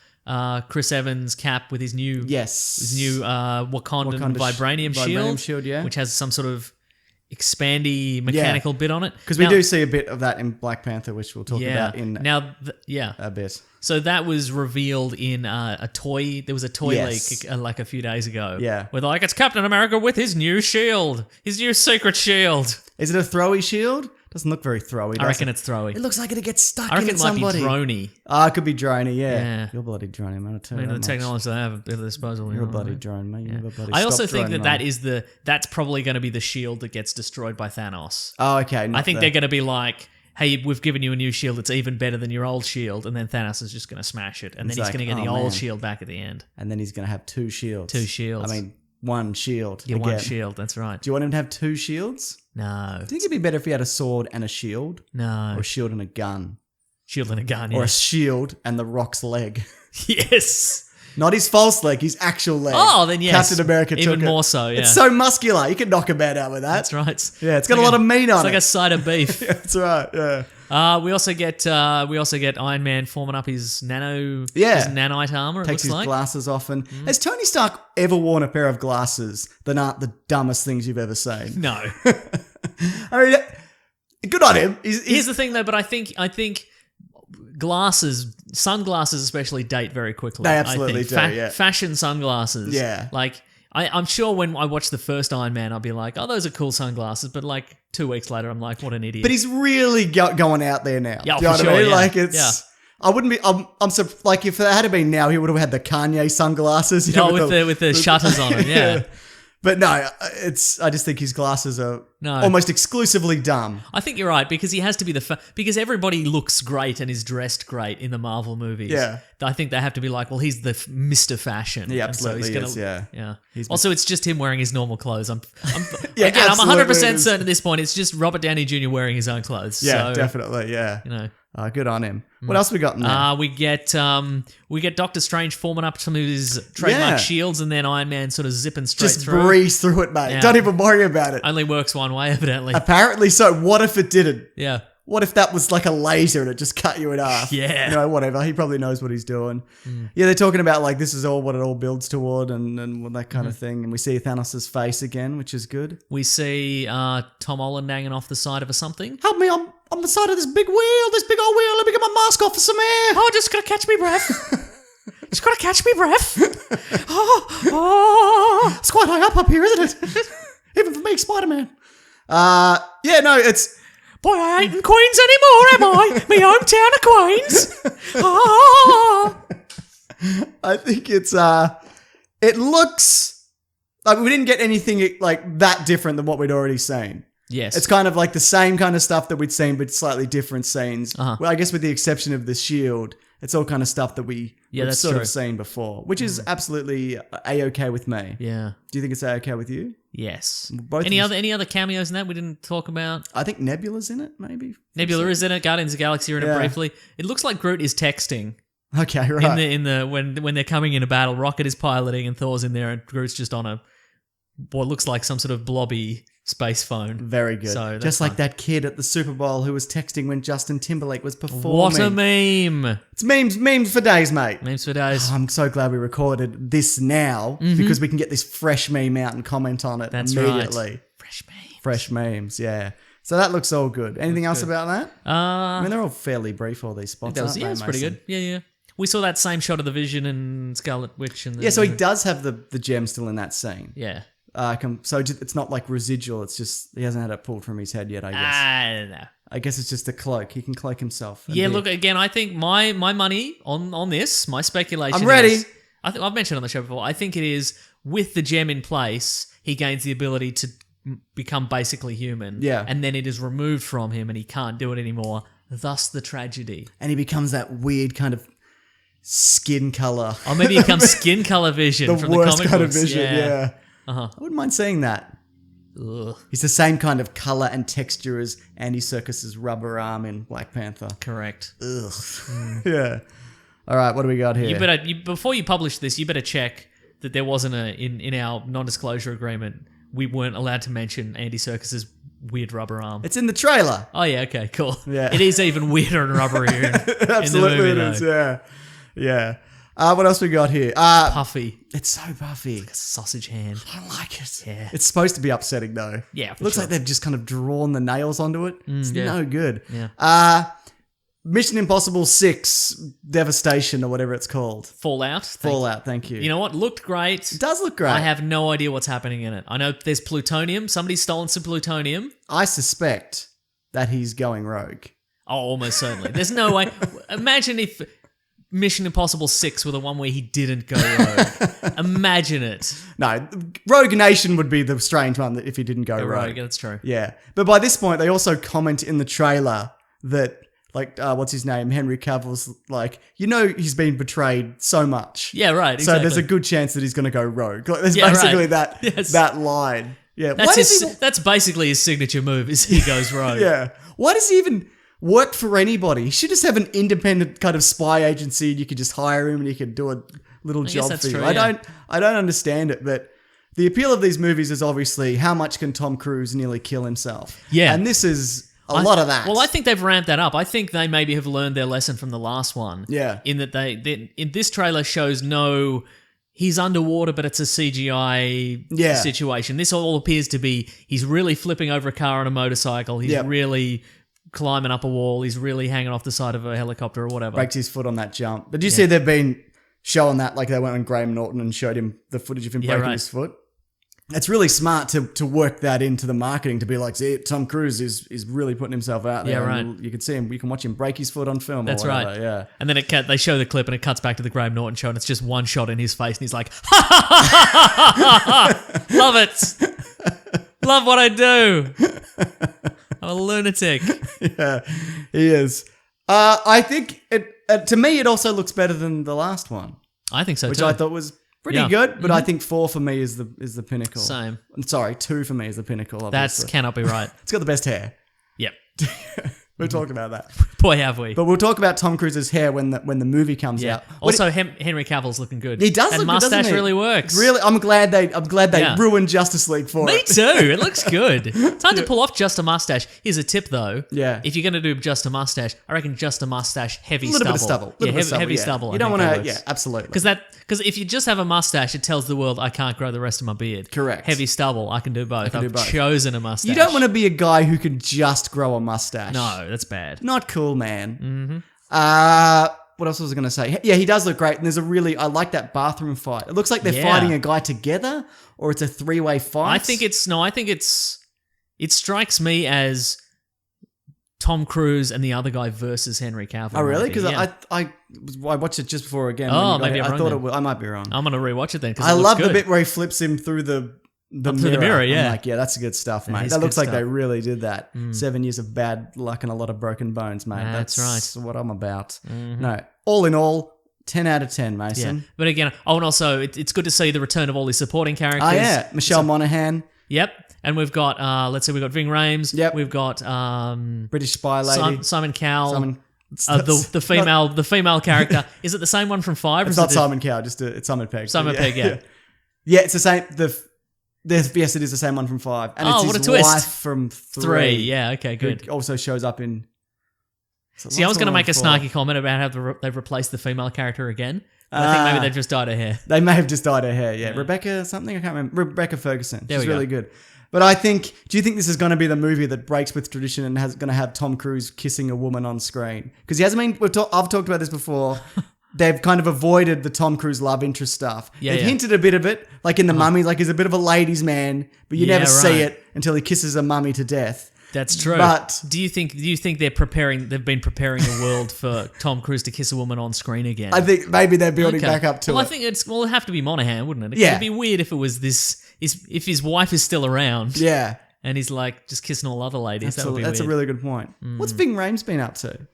Chris Evans' cap with his new Wakandan vibranium shield, yeah. which has some sort of expandy mechanical bit on it. Because we do see a bit of that in Black Panther, which we'll talk about in a bit. So that was revealed in a toy. There was a toy Yes. leak like a few days ago. Yeah. Where they're like, it's Captain America with his new shield, his new secret shield. Is it a throwy shield? Doesn't look very throwy. I reckon it's throwy. It looks like it'll get stuck I reckon in it might somebody. be drony. Ah, it could be droney, yeah. Yeah. You're bloody drony, man. I'll tell I you mean, that the much. technology they have at their disposal. You're a bloody drone, mate. You're a bloody I also stop think drone, that's probably going to be the shield that gets destroyed by Thanos. Oh, okay. I think they're going to be like, hey, we've given you a new shield that's even better than your old shield, and then Thanos is just going to smash it, and He's then he's like, going to get the "Oh, old man." shield back at the end. And then he's going to have two shields. Two shields. I mean, one shield. Yeah, one again. shield, that's right. Do you want him to have two shields? No. Do you think it'd be better if he had a sword and a shield? No. Or a shield and a gun? Shield and a gun, Or yeah. a shield and the Rock's leg? Yes. Not his false leg, his actual leg. Oh, then yes. Captain America Even took it. more so, yeah. It's so muscular. You can knock a man out with that. That's right. Yeah, it's got a lot of meat on It's like it. a side of beef. That's right, yeah. We also get Iron Man forming up his his nanite armor. It Takes looks his like. glasses off. And has Tony Stark ever worn a pair of glasses that aren't the dumbest things you've ever seen? No. I mean, good on him. Here's the thing, though. But I think sunglasses especially date very quickly. They absolutely I think. do, yeah. Fashion sunglasses. Yeah. Like, I'm sure when I watch the first Iron Man, I'll be like, oh, those are cool sunglasses. But like 2 weeks later, I'm like, what an idiot. But he's really going out there now. Yeah, Do you know for what I sure, mean? yeah. Like, it's... Yeah. I wouldn't be... like, if it had been now, he would have had the Kanye sunglasses. You know, with the shutters on them, yeah. But no, I just think his glasses are No. almost exclusively dumb. I think you're right, because he has to be because everybody looks great and is dressed great in the Marvel movies. Yeah. I think they have to be like, well, he's the Mr. Fashion. He And so absolutely he's is, yeah. Yeah. He's- Also, it's just him wearing his normal clothes. I'm Yeah, again, I'm absolutely 100% it is. certain at this point it's just Robert Downey Jr. wearing his own clothes. Yeah, So, definitely, yeah. You know. Good on him. What else we got in there? We get Doctor Strange forming up some of his trademark Yeah. shields, and then Iron Man sort of zipping straight Just through. breeze through it, mate. Yeah. Don't even worry about it. Only works one way, evidently. Apparently so. What if it didn't? Yeah. What if that was like a laser and it just cut you in half? Yeah. You know, whatever. He probably knows what he's doing. Yeah, they're talking about like this is all what it all builds toward and that kind of thing. And we see Thanos' face again, which is good. We see Tom Holland hanging off the side of a something. Help me, I'm on the side of this big wheel, this big old wheel. Let me get my mask off for some air. Oh, just gotta catch me breath. Just gotta catch me breath. Oh. It's quite high up here, isn't it? Even for me, Spider-Man. Yeah, no, it's... Boy, I ain't in Queens anymore, am I? Me hometown of Queens. Oh. I think it's... It looks... Like, we didn't get anything like that different than what we'd already seen. Yes. It's kind of like the same kind of stuff that we'd seen, but slightly different scenes. Uh-huh. Well, I guess with the exception of the shield, it's all kind of stuff that we've that's sort true. of seen before, which is absolutely a-okay with me. Yeah. Do you think it's a-okay with you? Yes. Both Any of us- other cameos in that we didn't talk about? I think Nebula's in it, maybe. Nebula is in it. Guardians of the Galaxy are in it Yeah. briefly. It looks like Groot is texting Okay, right. in the when they're coming in a battle. Rocket is piloting and Thor's in there, and Groot's just on what looks like some sort of blobby space phone. Very good. So that's Just like fun. that kid at the Super Bowl who was texting when Justin Timberlake was performing. What a meme! It's memes for days, mate. Memes for days. I'm so glad we recorded this now because we can get this fresh meme out and comment on it That's immediately. right. Fresh meme. Fresh memes, yeah. So that looks all good. Anything else about that? I mean, they're all fairly brief, all these spots, aren't they, it's pretty Mason? good. Yeah. We saw that same shot of the Vision and Scarlet Witch. And Yeah, so he does have the gem still in that scene. Yeah. So it's not like residual. It's just he hasn't had it pulled from his head yet, I guess. I don't know. I guess it's just a cloak. He can cloak himself. and Yeah, be- look, again, I think my money on this, my speculation I'm ready. is... I've mentioned on the show before, I think it is, with the gem in place, he gains the ability to become basically human. Yeah. And then it is removed from him and he can't do it anymore. Thus the tragedy. And he becomes that weird kind of skin color. Or maybe he becomes skin color Vision The from the worst comic kind books. of vision, yeah. Uh-huh. I wouldn't mind seeing that. Ugh, He's the same kind of color and texture as Andy Serkis's rubber arm in Black Panther. correct. Ugh. Yeah. All right, what do we got here? You better before you publish this, you better check that there wasn't in our non-disclosure agreement, we weren't allowed to mention Andy Serkis's weird rubber arm. It's in the trailer. Oh yeah, okay, cool. Yeah. It is even weirder and rubberier in the Absolutely movie, it though. is, yeah. Yeah. What else we got here? Puffy, It's so puffy. sausage hand. I don't like it. Yeah. It's supposed to be upsetting though. Yeah, for It looks sure. like they've just kind of drawn the nails onto it. It's yeah. no good. Yeah. Mission Impossible 6 Devastation or whatever it's called. Fallout. Fallout, thank you. You know what? Looked great. It does look great. I have no idea what's happening in it. I know there's plutonium. Somebody's stolen some plutonium. I suspect that he's going rogue. Oh, almost certainly. There's no way. Imagine if Mission Impossible 6 were the one where he didn't go rogue. Imagine it. No, Rogue Nation would be the strange one if he didn't go Go rogue. rogue. That's true. Yeah. But by this point, they also comment in the trailer that, like, what's his name? Henry Cavill's like, he's been betrayed so much. Yeah, right. So Exactly. there's a good chance that he's going to go rogue. Like, there's Yeah, basically right. Yes. that line. Yeah. Why That's does his, that's basically his signature move. Is he goes rogue? Yeah. Why does he even work for anybody? He should just have an independent kind of spy agency and you could just hire him and he could do a little guess job that's for you. true, I yeah. don't understand it, but the appeal of these movies is obviously how much can Tom Cruise nearly kill himself? Yeah. And this is a lot of that. Well, I think they've ramped that up. I think they maybe have learned their lesson from the last one. Yeah. In that in this trailer shows he's underwater, but it's a CGI situation. This all appears to be he's really flipping over a car on a motorcycle. He's Yep. really climbing up a wall. He's really hanging off the side of a helicopter or whatever. Breaks his foot on that jump. But do you see they've been showing that, like they went on Graham Norton and showed him the footage of him breaking his foot? It's really smart to work that into the marketing, to be like, see, Tom Cruise is really putting himself out there. Yeah, right. You can see him. You can watch him break his foot on film. That's or whatever, right. Yeah. And then they show the clip and it cuts back to the Graham Norton show and it's just one shot in his face and he's like, ha ha ha ha ha! Love it. Love what I do. I'm a lunatic. Yeah, he is. I think to me it also looks better than the last one, I think so which too. I thought was pretty good. But I think 4 for me is the pinnacle. Same. I'm sorry, 2 for me is the pinnacle. That Obviously. cannot be right. It's got the best hair. Yep. We'll talk about that. Boy, have we. But we'll talk about Tom Cruise's hair when the movie comes out. Also, Henry Cavill's looking good. He does and look good, doesn't mustache he? really works. Really, I'm glad they Yeah. ruined Justice League for Me it. too. It looks good. It's hard to pull off just a mustache. Here's a tip though. Yeah. If you're going to do just a mustache, I reckon just a mustache, heavy A little stubble. bit of stubble. Heavy stubble. You don't want to. to. Yeah, absolutely. Because if you just have a mustache, it tells the world I can't grow the rest of my beard. Correct. Heavy stubble, I can do both. can do I've both. chosen a mustache. You don't want to be a guy who can just grow a mustache. No, that's bad. Not cool, man. Mm-hmm. What else was I going to say? Yeah, he does look great. And I like that bathroom fight. It looks like they're fighting a guy together, or it's a 3-way fight. I think it strikes me as Tom Cruise and the other guy versus Henry Cavill. Oh, really? Because Yeah. I watched it just before again. Oh, when you got maybe here. I'm I wrong thought then. it was, I might be wrong. I'm going to rewatch it then. I love the good. bit where he flips him through the mirror, yeah. I'm like, yeah, that's good stuff, mate. is That good looks like stuff. they really did that. 7 years of bad luck and a lot of broken bones, mate. That's right. What I'm about. No, all in all, 10 out of 10, Mason. Yeah. But again, and also it's good to see the return of all these supporting characters. Oh, yeah. Michelle Monaghan, Yep. And we've got, let's see, we've got Ving Rhames. Yep. We've got British spy lady. Simon Cowell. Simon- the female character. Is it the same one from 5? It's not Simon Cowell, it's Simon Pegg. Simon Pegg, yeah. Yeah, it's the same. Yes, it is the same one from 5. And it's what his a twist. wife from 3. Yeah, okay, good. Who also shows up in... See, I was going to make a snarky comment about how they've replaced the female character again. But I think maybe they've just dyed her hair. They may have just dyed her hair, yeah. Rebecca something? I can't remember. Rebecca Ferguson. There She's we go. really good. But do you think this is going to be the movie that breaks with tradition and going to have Tom Cruise kissing a woman on screen? Because he hasn't been... I've talked about this before. They've kind of avoided the Tom Cruise love interest stuff. They've hinted a bit of it, like in The Mummy, like he's a bit of a ladies' man, but you never see it until he kisses a mummy to death. That's true. But do you think they've been preparing the world for Tom Cruise to kiss a woman on screen again? I think maybe they're building back up to it. I think it'd have to be Monaghan, wouldn't it? Yeah. It'd be weird if it was if his wife is still around. Yeah. And he's like just kissing all other ladies. That would be That's weird. a really good point. What's Ving Rhames been up to?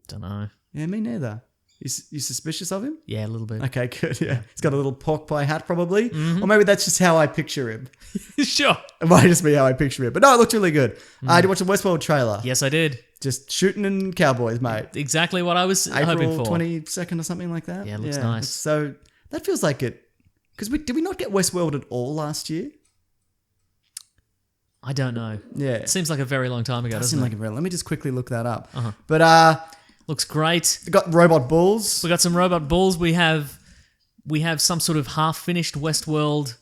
Don't know. Yeah, me neither. You suspicious of him? Yeah, a little bit. Okay, good. Yeah, he's got a little pork pie hat, probably, or maybe that's just how I picture him. Sure. It might just be how I picture him. But no, it looked really good. Did you watch the Westworld trailer? Yes, I did. Just shooting and cowboys, mate. Exactly what I was hoping April for. 22nd or something like that. Yeah, it looks nice. So that feels like it. Because did we not get Westworld at all last year? I don't know. Yeah. It seems like a very long time ago, doesn't it? Let me just quickly look that up. But looks great. we got robot bulls. We got some robot bulls. We have some sort of half-finished Westworld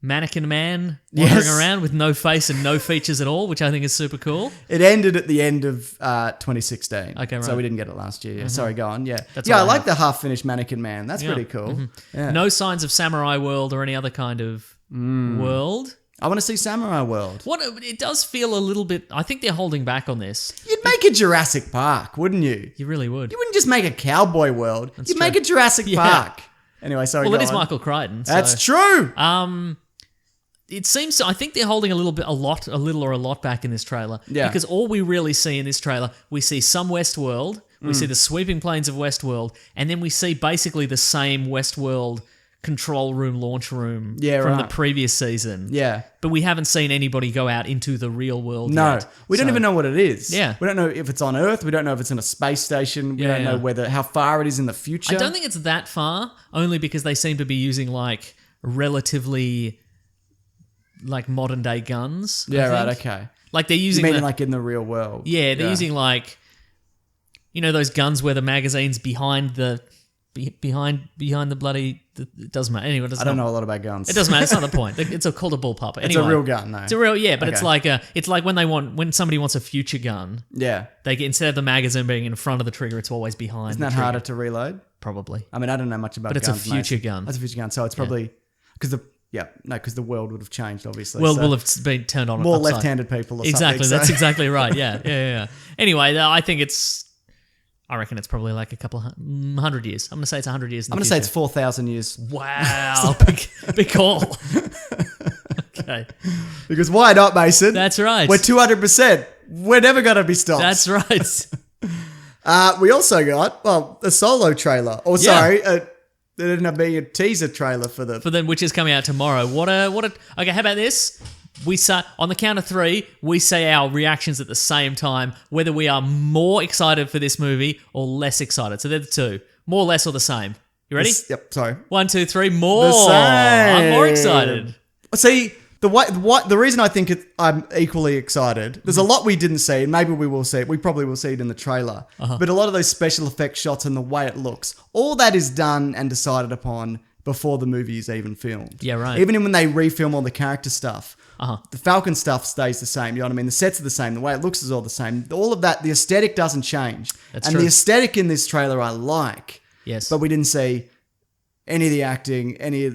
mannequin man wandering around with no face and no features at all, which I think is super cool. It ended at the end of 2016. Okay, right. So we didn't get it last year. Sorry, go on. Yeah. That's I all I like have. the half-finished mannequin man. That's pretty cool. Yeah. No signs of Samurai World or any other kind of world. I want to see Samurai World. What it does feel a little bit. I think they're holding back on this. You'd make a Jurassic Park, wouldn't you? You really would. You wouldn't just make a Cowboy World. You'd make a Jurassic Park. Anyway, sorry. Well, go it is on. Michael Crichton. So. That's true. It seems. I think they're holding a lot back in this trailer. Yeah. Because all we really see in this trailer, we see some Westworld, we see the sweeping plains of Westworld, and then we see basically the same Westworld control room, launch room from the previous season. Yeah. But we haven't seen anybody go out into the real world No, yet. we don't even know what it is. Yeah. We don't know if it's on Earth. We don't know if it's in a space station. We don't know how far it is in the future. I don't think it's that far, only because they seem to be using like relatively like modern day guns. I Yeah, right, think. okay. Like they're You using mean like in the real world? they're using like, you know, those guns where the magazine's behind the behind the bloody. It doesn't matter. Anyway, I don't know a lot about guns. It doesn't matter. It's not the point. It's called a bullpup. Anyway, It's a real gun, though. It's a real, yeah, but Okay. it's like when somebody wants a future gun, Yeah. they get, instead of the magazine being in front of the trigger, it's always behind. Isn't the that trigger. harder to reload? Probably. I mean, I don't know much about But it's a guns, future mate. gun. It's a future gun, so it's probably because the world would have changed, obviously. World so will have been turned on. more upside. left-handed people. Or Exactly. something, That's so. exactly right. Yeah. Anyway, I think I reckon it's probably like a couple 100 years. I'm going to say it's 100 years. I'm going to say it's 4,000 years. Wow, big call. Okay, Because why not, Mason? that's right. We're 200%. We're never going to be stopped. That's right. We also got, a solo trailer. Or, Yeah. sorry, there didn't have being a teaser trailer for the... For them, which is coming out tomorrow. Okay, how about this? We say on the count of 3, we say our reactions at the same time, whether we are more excited for this movie or less excited. So they're the two, more, less, or the same. You ready? Yep, sorry. 1, 2, 3, more. The same. I'm more excited. See, the reason I think I'm equally excited, there's a lot we didn't see, and maybe we will see it. We probably will see it in the trailer. But a lot of those special effects shots and the way it looks, all that is done and decided upon before the movie is even filmed. Yeah, right. Even when they refilm all the character stuff, Uh-huh. the Falcon stuff stays the same. You know what I mean? The sets are the same. The way it looks is all the same. All of that, the aesthetic doesn't change. That's and true. the aesthetic in this trailer I like. Yes. But we didn't see any of the acting, any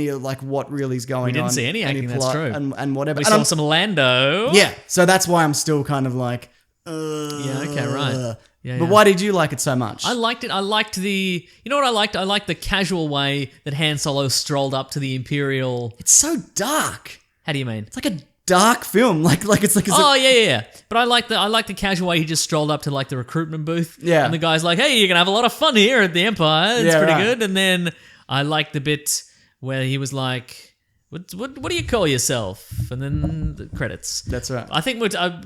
of like what really is going on. We didn't see any acting, that's plot true. And whatever. We And saw I'm- some Lando. yeah, so that's why I'm still kind of like, Yeah, okay, right. Yeah, But yeah. why did you like it so much? I liked it. I liked the... You know what I liked? I liked the casual way that Han Solo strolled up to the Imperial... It's so dark. How do you mean? It's like a dark film. Like it's like Oh yeah. But I like the casual way he just strolled up to like the recruitment booth. Yeah. And the guy's like, "Hey, you're gonna have a lot of fun here at the Empire. It's Yeah, pretty right. good." And then I liked the bit where he was like, "What do you call yourself?" And then the credits. That's right. I think I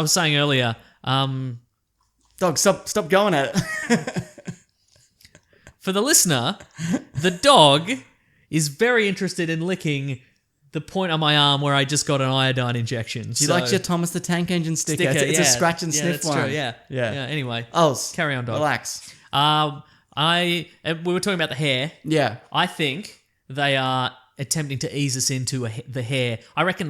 was saying earlier. Dog, stop going at it. For the listener, the dog is very interested in licking the point on my arm where I just got an iodine injection. He likes your Thomas the Tank Engine sticker. It's a scratch and sniff that's one. True, yeah. Anyway, carry on, dog. Relax. we were talking about the hair. Yeah. I think they are attempting to ease us into the hair. I reckon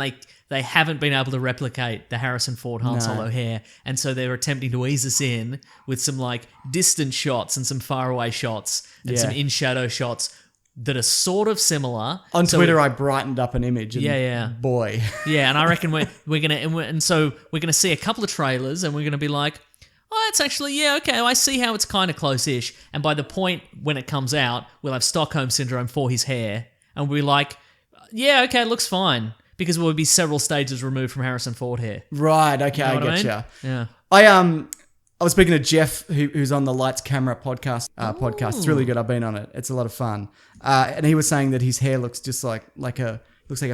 they haven't been able to replicate the Harrison Ford Han Solo hair, and so they're attempting to ease us in with some like distant shots and some faraway shots and some in shadow shots that are sort of similar. On So Twitter, I brightened up an image. And Yeah. Boy. yeah, and I reckon we're gonna see a couple of trailers, and we're gonna be like, oh, it's actually okay. I see how it's kind of close-ish. And by the point when it comes out, we'll have Stockholm syndrome for his hair, and we'll be like, yeah, okay, it looks fine, because we'll be several stages removed from Harrison Ford hair. Right. Okay, You know I what get mean? ya. Yeah. I was speaking to Jeff, who's on the Lights Camera podcast. It's really good. I've been on it. It's a lot of fun. And he was saying that his hair looks just like a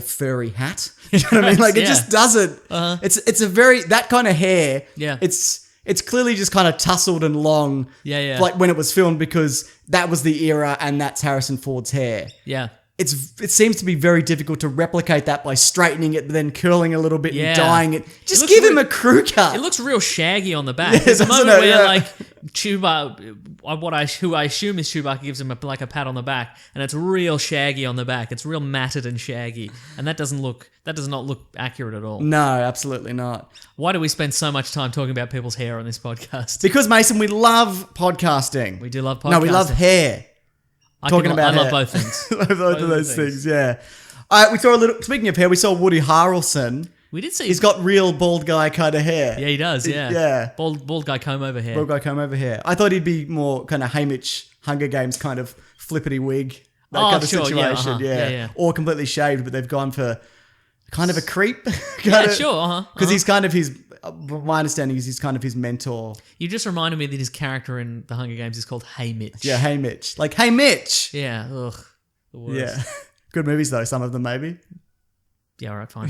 furry hat. You know what I mean? Like it just doesn't. It's a very that kind of hair. Yeah. It's clearly just kind of tousled and long. Yeah. Like when it was filmed, because that was the era and that's Harrison Ford's hair. Yeah. It seems to be very difficult to replicate that by straightening it, but then curling a little bit Yeah. and dyeing it. Just looks give him a crew cut. It looks real shaggy on the back. There's a doesn't moment it? where Yeah. like Chewbacca, who I assume is Chewbacca, gives him a pat on the back, and it's real shaggy on the back. It's real matted and shaggy, and that does not look accurate at all. No, absolutely not. Why do we spend so much time talking about people's hair on this podcast? Because, Mason, we love podcasting. We do love podcasting. No, we love hair. I talking about I love hair. both things. Both of those things, yeah. We saw a little. Speaking of hair, we saw Woody Harrelson. We did see. He's got real bald guy kind of hair. Yeah, he does. Yeah. Yeah. Bald guy comb over hair. Bald guy comb over hair. I thought he'd be more kind of Haymitch Hunger Games kind of flippity wig. That kind of sure, yeah, situation. yeah. Or completely shaved, but they've gone for kind of a creep. Yeah, sure. Because he's kind of his. My understanding is he's kind of his mentor. You just reminded me that his character in the Hunger Games is called Hey Mitch. Yeah, hey Mitch. Like, hey Mitch. Yeah. Ugh. The worst. Yeah. Good movies though, some of them maybe. Yeah. All right. Fine.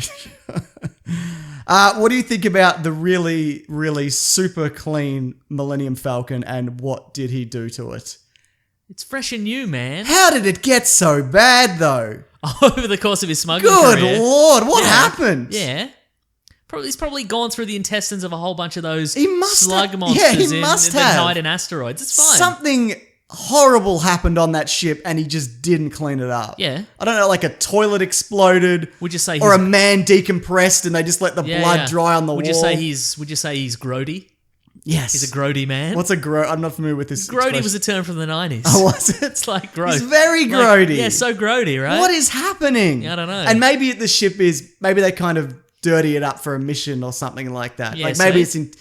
What do you think about the really, really super clean Millennium Falcon, and what did he do to it? It's fresh and new, man. How did it get so bad though? Over the course of his smuggling Good career. Lord, what happened? Yeah. He's probably gone through the intestines of a whole bunch of those He must slug have. monsters Yeah, he in must the have. night in asteroids. It's fine. Something horrible happened on that ship and he just didn't clean it up. Yeah. I don't know, like a toilet exploded. Would you say or a he's- man decompressed and they just let the blood dry on the would wall? Would you say he's grody? Yes. He's a grody man. What's a grody? I'm not familiar with this. Grody was a term from the 90s. Oh, was it? It's like grody. He's very grody. Yeah, so grody, right? What is happening? I don't know. And maybe the ship is, maybe they kind of dirty it up for a mission or something like that. Yeah, like maybe see?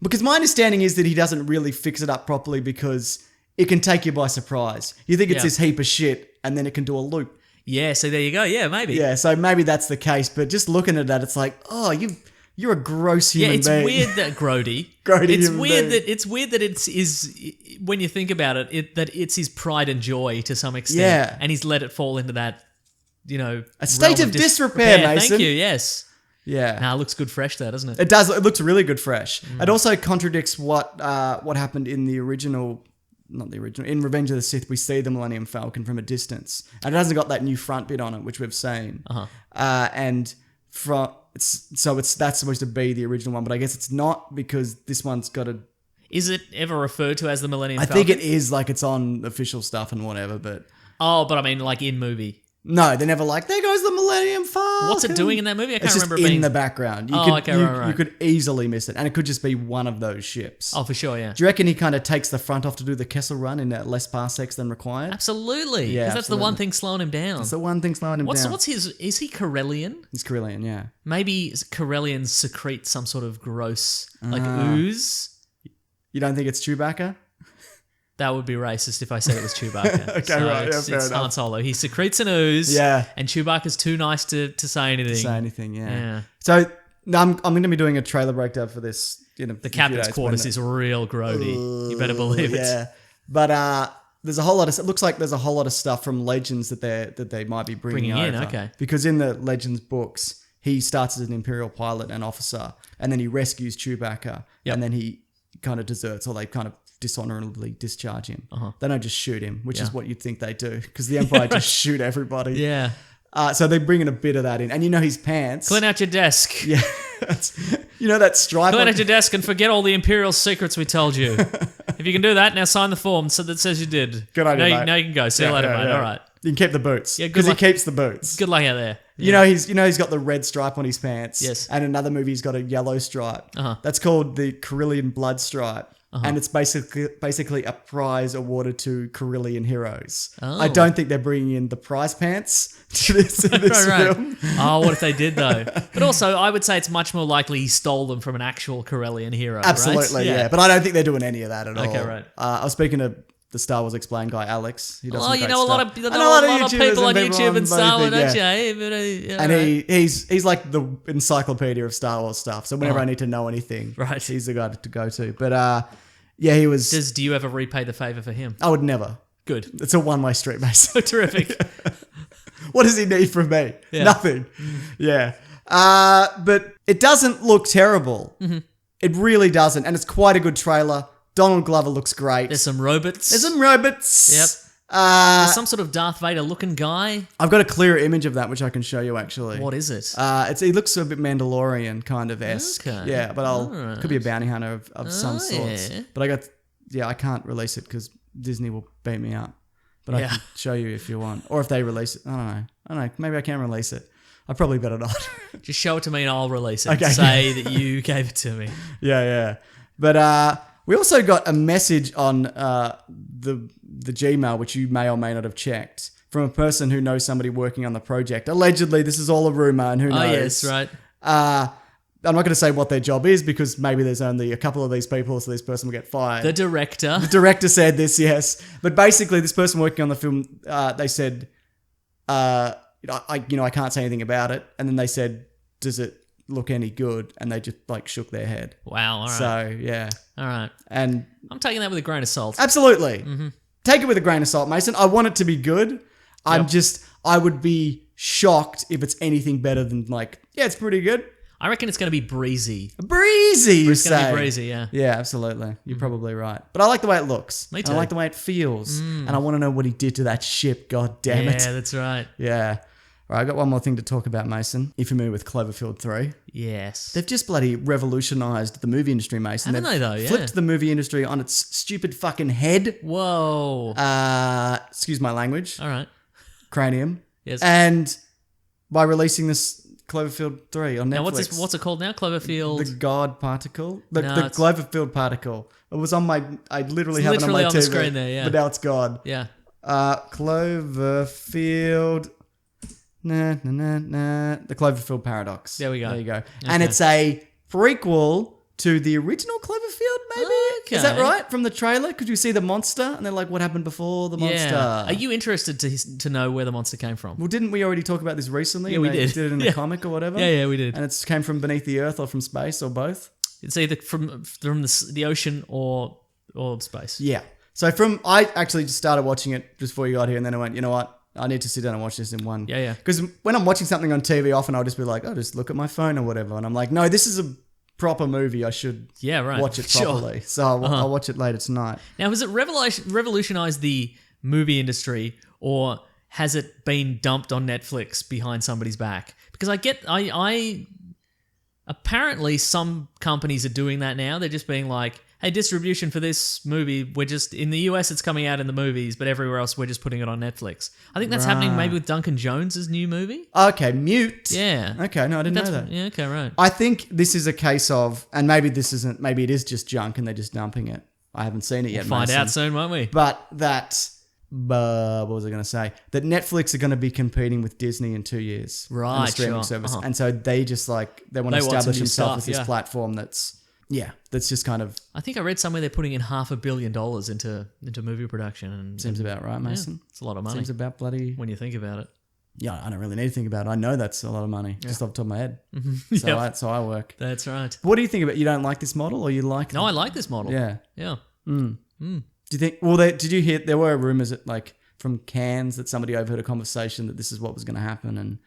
because my understanding is that he doesn't really fix it up properly because it can take you by surprise. You think it's this heap of shit and then it can do a loop. Yeah, so there you go. Yeah, maybe. Yeah, so maybe that's the case. But just looking at that, it's like, oh, you're a gross human being. Weird that grody. Grody it's human weird being. that it's weird that is when you think about it, that it's his pride and joy to some extent. Yeah. And he's let it fall into that, a state realm of disrepair, Mason. Thank you. Yes. Yeah. Nah, it looks good fresh though, doesn't it? It does. It looks really good fresh. It also contradicts what happened in the original, not the original, in Revenge of the Sith. We see the Millennium Falcon from a distance, and it hasn't got that new front bit on it, which we've seen. And that's supposed to be the original one, but I guess it's not because this one's got a. Is it ever referred to as the Millennium I Falcon? think it is, like it's on official stuff and whatever, but Oh, but I mean, like in movie. no, they're never like, there goes the Millennium Falcon. What's it doing in that movie? I can't It's just remember it being in the background. right. You could easily miss it, and it could just be one of those ships. Oh, for sure, yeah. Do you reckon he kind of takes the front off to do the Kessel Run in less parsecs than required? Absolutely. Yeah, Because that's the one absolutely. thing slowing him down. It's the one thing slowing him down. What's his? Is he Corellian? He's Corellian, yeah. Maybe Corellians secrete some sort of gross, like ooze. You don't think it's Chewbacca? That would be racist if I said it was Chewbacca. Okay, right, yeah, It's fair enough. Han Solo. He secretes an ooze. Yeah. And Chewbacca's too nice to say anything. Say anything, yeah. Yeah. So I'm going to be doing a trailer breakdown for this. The captain's quarters is real grody. You better believe it. Yeah, but there's a whole lot of. It looks like there's a whole lot of stuff from Legends that they might be bringing Bringing in, over. okay. Because in the Legends books, he starts as an Imperial pilot and officer, and then he rescues Chewbacca, Yep. and then he kind of deserts, or they kind of dishonorably discharge him. They don't just shoot him, which is Yeah. what you'd think they do, because the Empire just shoot everybody. Yeah. So they're bringing a bit of that in, and his pants. Clean out your desk. Yeah, that stripe. Clean on- out your desk and forget all the Imperial secrets we told you. If you can do that, now sign the form so that says you did. Good idea, now, mate. now you can go. See you later, mate. All right. You can keep the boots. Yeah, good because he luck. keeps the boots. Good luck out there. You know he's got the red stripe on his pants. Yes. And another movie he's got a yellow stripe. That's called the Carillion Blood Stripe. And it's basically a prize awarded to Carillion heroes. Oh. I don't think they're bringing in the prize pants to this Right. film. Oh, what if they did though? But also, I would say it's much more likely he stole them from an actual Corellian hero. Absolutely, right? yeah. But I don't think they're doing any of that at all. Okay, right. I was speaking to the Star Wars Explained guy, Alex. He does some Oh, you great know a lot of stuff. you I know a lot of YouTubers people on and YouTube and Star Wars, everything, don't yeah. you? But, And right. he's like the encyclopedia of Star Wars stuff. So whenever I need to know anything, Right. he's the guy to go to. But yeah, he was. Do you ever repay the favor for him? I would never. Good. It's a one-way street, Mason. Terrific. What does he need from me? Yeah. Nothing. Yeah. But it doesn't look terrible. Mm-hmm. It really doesn't, and it's quite a good trailer. Donald Glover looks great. There's some robots. There's some robots. Yep. There's some sort of Darth Vader looking guy. I've got a clearer image of that, which I can show you actually. What is it? He looks a bit Mandalorian kind of esque. Okay. Yeah, but Alright. could be a bounty hunter of some sorts. yeah. But I can't release it because Disney will beat me up. But I Yeah. can show you if you want, or if they release it. I don't know. Maybe I can release it. I probably better not. Just show it to me and I'll release it. Okay. Say that you gave it to me. Yeah. But we also got a message on the Gmail, which you may or may not have checked, from a person who knows somebody working on the project. Allegedly, this is all a rumor, and who knows? Oh, yes, right. I'm not going to say what their job is because maybe there's only a couple of these people, so this person will get fired. The director. The director said this, yes. But basically, this person working on the film, they said, I can't say anything about it. And then they said, does it look any good? And they just shook their head. Wow, all right. So, yeah. All right. And I'm taking that with a grain of salt. absolutely. Take it with a grain of salt, Mason. I want it to be good. I would be shocked if it's anything better than it's pretty good. I reckon it's going to be breezy. Breezy, you It's going to say. be breezy, yeah. Yeah, absolutely. You're probably right. But I like the way it looks. Me And too. I like the way it feels. And I want to know what he did to that ship. God damn Yeah, it. that's right. Yeah. All right, I got one more thing to talk about, Mason. If you're familiar with Cloverfield 3. Yes. They've just bloody revolutionised the movie industry, Mason. Haven't they, though? Yeah. Flipped the movie industry on its stupid fucking head. Whoa. Excuse my language. All right. Cranium. Yes. And by releasing this Cloverfield 3 on Netflix. Now, what's it called now? Cloverfield? The God particle? The it's- Cloverfield particle. It was on my... I literally have it on my on TV. the screen there, yeah. But now it's gone. Yeah. Cloverfield... The Cloverfield Paradox. There we go. There you go. And it's a prequel to the original Cloverfield, maybe? Okay. Is that right? From the trailer? Could you see the monster? And they're like, what happened before the monster? Yeah. Are you interested to know where the monster came from? Well, didn't we already talk about this recently? Yeah, we And they did. did it in a comic or whatever? Yeah, we did. And it came from beneath the earth or from space or both? It's either from the ocean or space. Yeah. So I actually just started watching it just before you got here, and then I went, you know what? I need to sit down and watch this in one. Yeah. Because when I'm watching something on TV, often I'll just be like, oh, just look at my phone or whatever. And I'm like, no, this is a proper movie. I should watch it properly. So I'll watch it later tonight. Now, has it revolutionized the movie industry, or has it been dumped on Netflix behind somebody's back? Because apparently some companies are doing that now. They're just being like, hey, distribution for this movie, we're just, in the US it's coming out in the movies, but everywhere else we're just putting it on Netflix. I think that's happening maybe with Duncan Jones's new movie. Okay, Mute. Yeah. Okay, no, I didn't know that. Yeah, okay, right. I think this is a case of, and maybe it is just junk and they're just dumping it. I haven't seen it yet, Find Mason. out soon, won't we? But what was I going to say? That Netflix are going to be competing with Disney in 2 years. Right, in the streaming sure. service. Uh-huh. And so they just they want to They want establish some new themselves stuff, as this yeah. platform that's just kind of... I think I read somewhere they're putting in $500 million into movie production. And Seems about right, Mason. It's a lot of money Seems about bloody... when you think about it. Yeah, I don't really need to think about it. I know that's a lot of money, just off the top of my head. Yep. So I work. That's right. What do you think about... You don't like this model, or you like... No, I like this model. Yeah. Yeah. Do you think... Well, did you hear... There were rumours that, from Cairns that somebody overheard a conversation that this is what was going to happen, and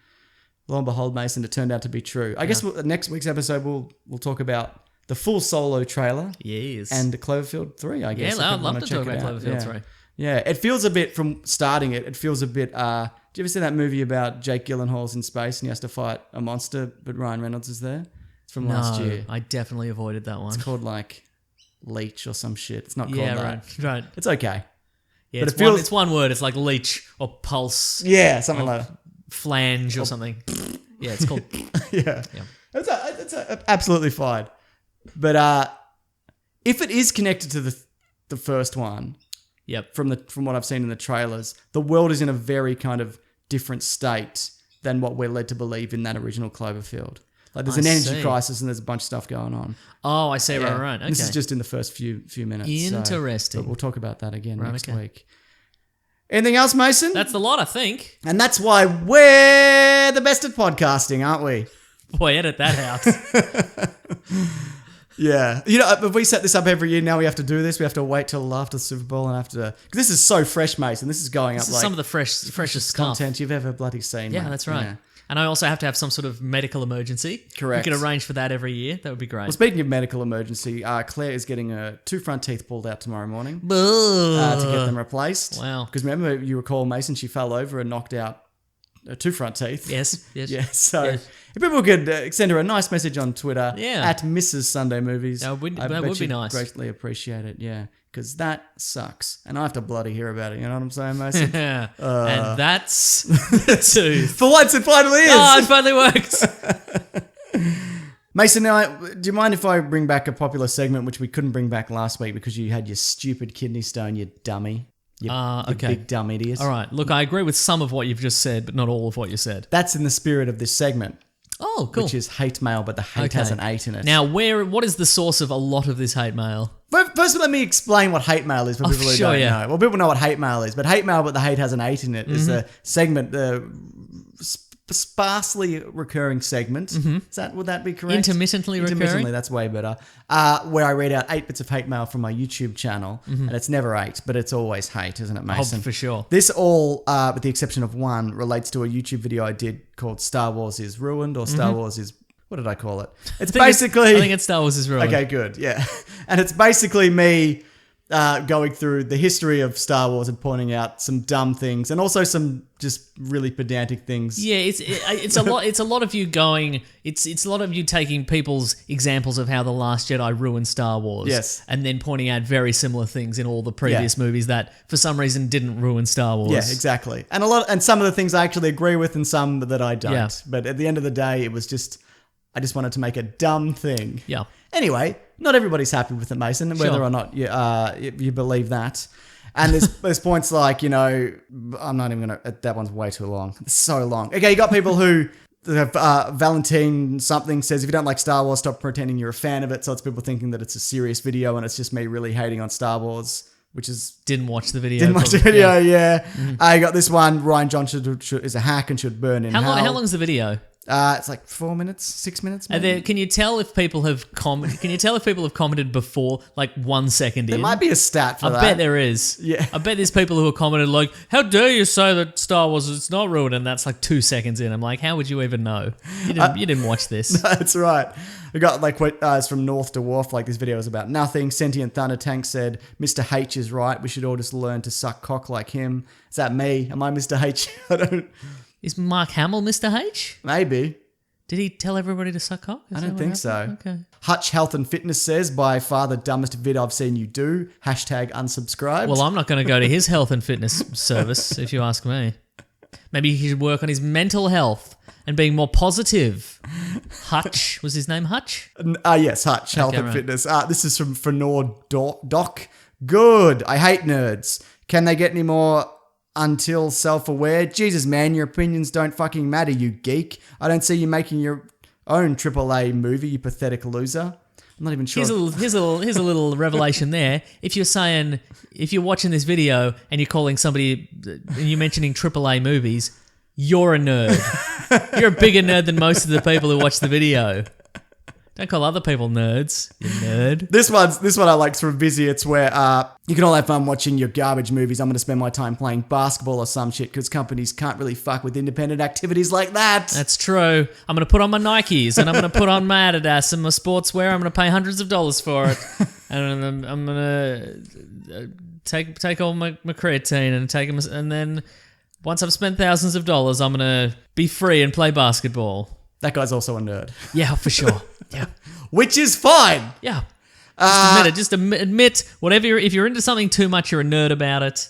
lo and behold, Mason, it turned out to be true. I guess next week's episode we'll talk about the full Solo trailer. Yes. And Cloverfield 3, I guess. Yeah, if I'd people love wanna to check talk it about out. Cloverfield 3. Yeah, it feels a bit, from starting it feels a bit... do you ever see that movie about Jake Gyllenhaal's in space and he has to fight a monster, but Ryan Reynolds is there? It's from last year. I definitely avoided that one. It's called Leech or some shit. It's not called that. right. It's okay. Yeah, But it's one word. It's like leech or pulse, Yeah, something like that. flange or something. Yeah, it's called. Yeah. It's absolutely fine. But if it is connected to the first one, Yep. from what I've seen in the trailers, the world is in a very kind of different state than what we're led to believe in that original Cloverfield. There's an energy crisis and there's a bunch of stuff going on. Oh, I see. Yeah. Right. Okay. This is just in the first few minutes. Interesting. But we'll talk about that again next okay. week. Anything else, Mason? That's the lot, I think. And that's why we're the best at podcasting, aren't we? Boy, edit that out. Yeah. If we set this up every year, now we have to do this. We have to wait till after the Super Bowl and after... Because this is so fresh, Mason. This is going up This is some of the freshest stuff. content you've ever bloody seen. Yeah, mate. that's right. Yeah. And I also have to have some sort of medical emergency. Correct. We could arrange for that every year. That would be great. Well, speaking of medical emergency, Claire is getting 2 front teeth pulled out tomorrow morning Boo. to get them replaced. Wow. Because remember, you recall, Mason, she fell over and knocked out 2 front teeth. Yes. Yeah, so Yes. if people could send her a nice message on Twitter at Mrs. Sunday Movies, That would I bet be she'd nice. greatly appreciate it, yeah. Because that sucks. And I have to bloody hear about it, you know what I'm saying, Mason? And that's the tooth. For once, it finally is! Oh, it finally works. Mason, now, do you mind if I bring back a popular segment which we couldn't bring back last week because you had your stupid kidney stone, you dummy? You Okay. big dumb idiot. All right. Look, I agree with some of what you've just said, but not all of what you said. That's in the spirit of this segment, Oh, cool. which is hate mail, but the hate Okay. has an 8 in it. Now, what is the source of a lot of this hate mail? First, let me explain what hate mail is for people who sure, don't yeah. know. Well, people know what hate mail is, but hate mail, but the hate has an 8 in it, is a segment, sparsely recurring segment. Would that be correct? Intermittently recurring? That's way better. Where I read out 8 bits of hate mail from my YouTube channel, and it's never 8, but it's always hate, isn't it, Mason? Oh, for sure. This all, with the exception of one, relates to a YouTube video I did called Star Wars is Ruined, or Star Wars is... What did I call it? It's basically... I think it's Star Wars is ruined. Okay, good. Yeah. And it's basically me going through the history of Star Wars and pointing out some dumb things and also some just really pedantic things. Yeah, it's a lot. It's a lot of you going. It's a lot of you taking people's examples of how The Last Jedi ruined Star Wars. Yes. And then pointing out very similar things in all the previous movies that for some reason didn't ruin Star Wars. Yeah, exactly. And some of the things I actually agree with and some that I don't. Yeah. But at the end of the day, it was just I just wanted to make a dumb thing. Yeah. Anyway, not everybody's happy with it, Mason, whether Sure. or not you believe that. And there's points like, I'm not even going to... That one's way too long. It's so long. Okay, you got people who... Valentine something says, if you don't like Star Wars, stop pretending you're a fan of it. So it's people thinking that it's a serious video and it's just me really hating on Star Wars, which is... Didn't watch the video. Didn't watch the video, yeah. I got this one. Ryan Johnson is a hack and should burn in hell. How long's the video? It's like 4 minutes, 6 minutes. Maybe. Can you tell if people have commented before, like 1 second in? There might be a stat for that. I bet there is. Yeah. I bet there's people who have commented like, "How dare you say that Star Wars is not ruined?" And that's like 2 seconds in. I'm like, how would you even know? You didn't watch this. That's right. We got like it's from North to Wharf. Like this video is about nothing. Sentient Thunder Tank said, "Mr. H is right. We should all just learn to suck cock like him." Is that me? Am I Mr. H? I don't. Is Mark Hamill Mr. H? Maybe. Did he tell everybody to suck cock? I don't think so. Okay. Hutch Health and Fitness says, by far the dumbest vid I've seen you do. Hashtag unsubscribed. Well, I'm not going to go to his health and fitness service, if you ask me. Maybe he should work on his mental health and being more positive. Hutch. Was his name Hutch? Yes, Hutch Health and right. Fitness. This is from Fenor Doc. Good. I hate nerds. Can they get any more until self-aware? Jesus, man, your opinions don't fucking matter, you geek. I don't see you making your own AAA movie, you pathetic loser. I'm not even sure. Here's a little revelation there. If you're watching this video and you're calling somebody and you're mentioning AAA movies, you're a nerd. You're a bigger nerd than most of the people who watch the video. Don't call other people nerds, you nerd. This one I like from Vizzy. It's where you can all have fun watching your garbage movies. I'm going to spend my time playing basketball or some shit because companies can't really fuck with independent activities like that. That's true. I'm going to put on my Nikes and I'm going to put on my Adidas and my sportswear. I'm going to pay hundreds of dollars for it. And I'm going to take all my creatine and take them. And then once I've spent thousands of dollars, I'm going to be free and play basketball. That guy's also a nerd. Yeah, for sure. Yeah. Which is fine. Yeah. Just admit it. Just admit whatever if you're into something too much, you're a nerd about it.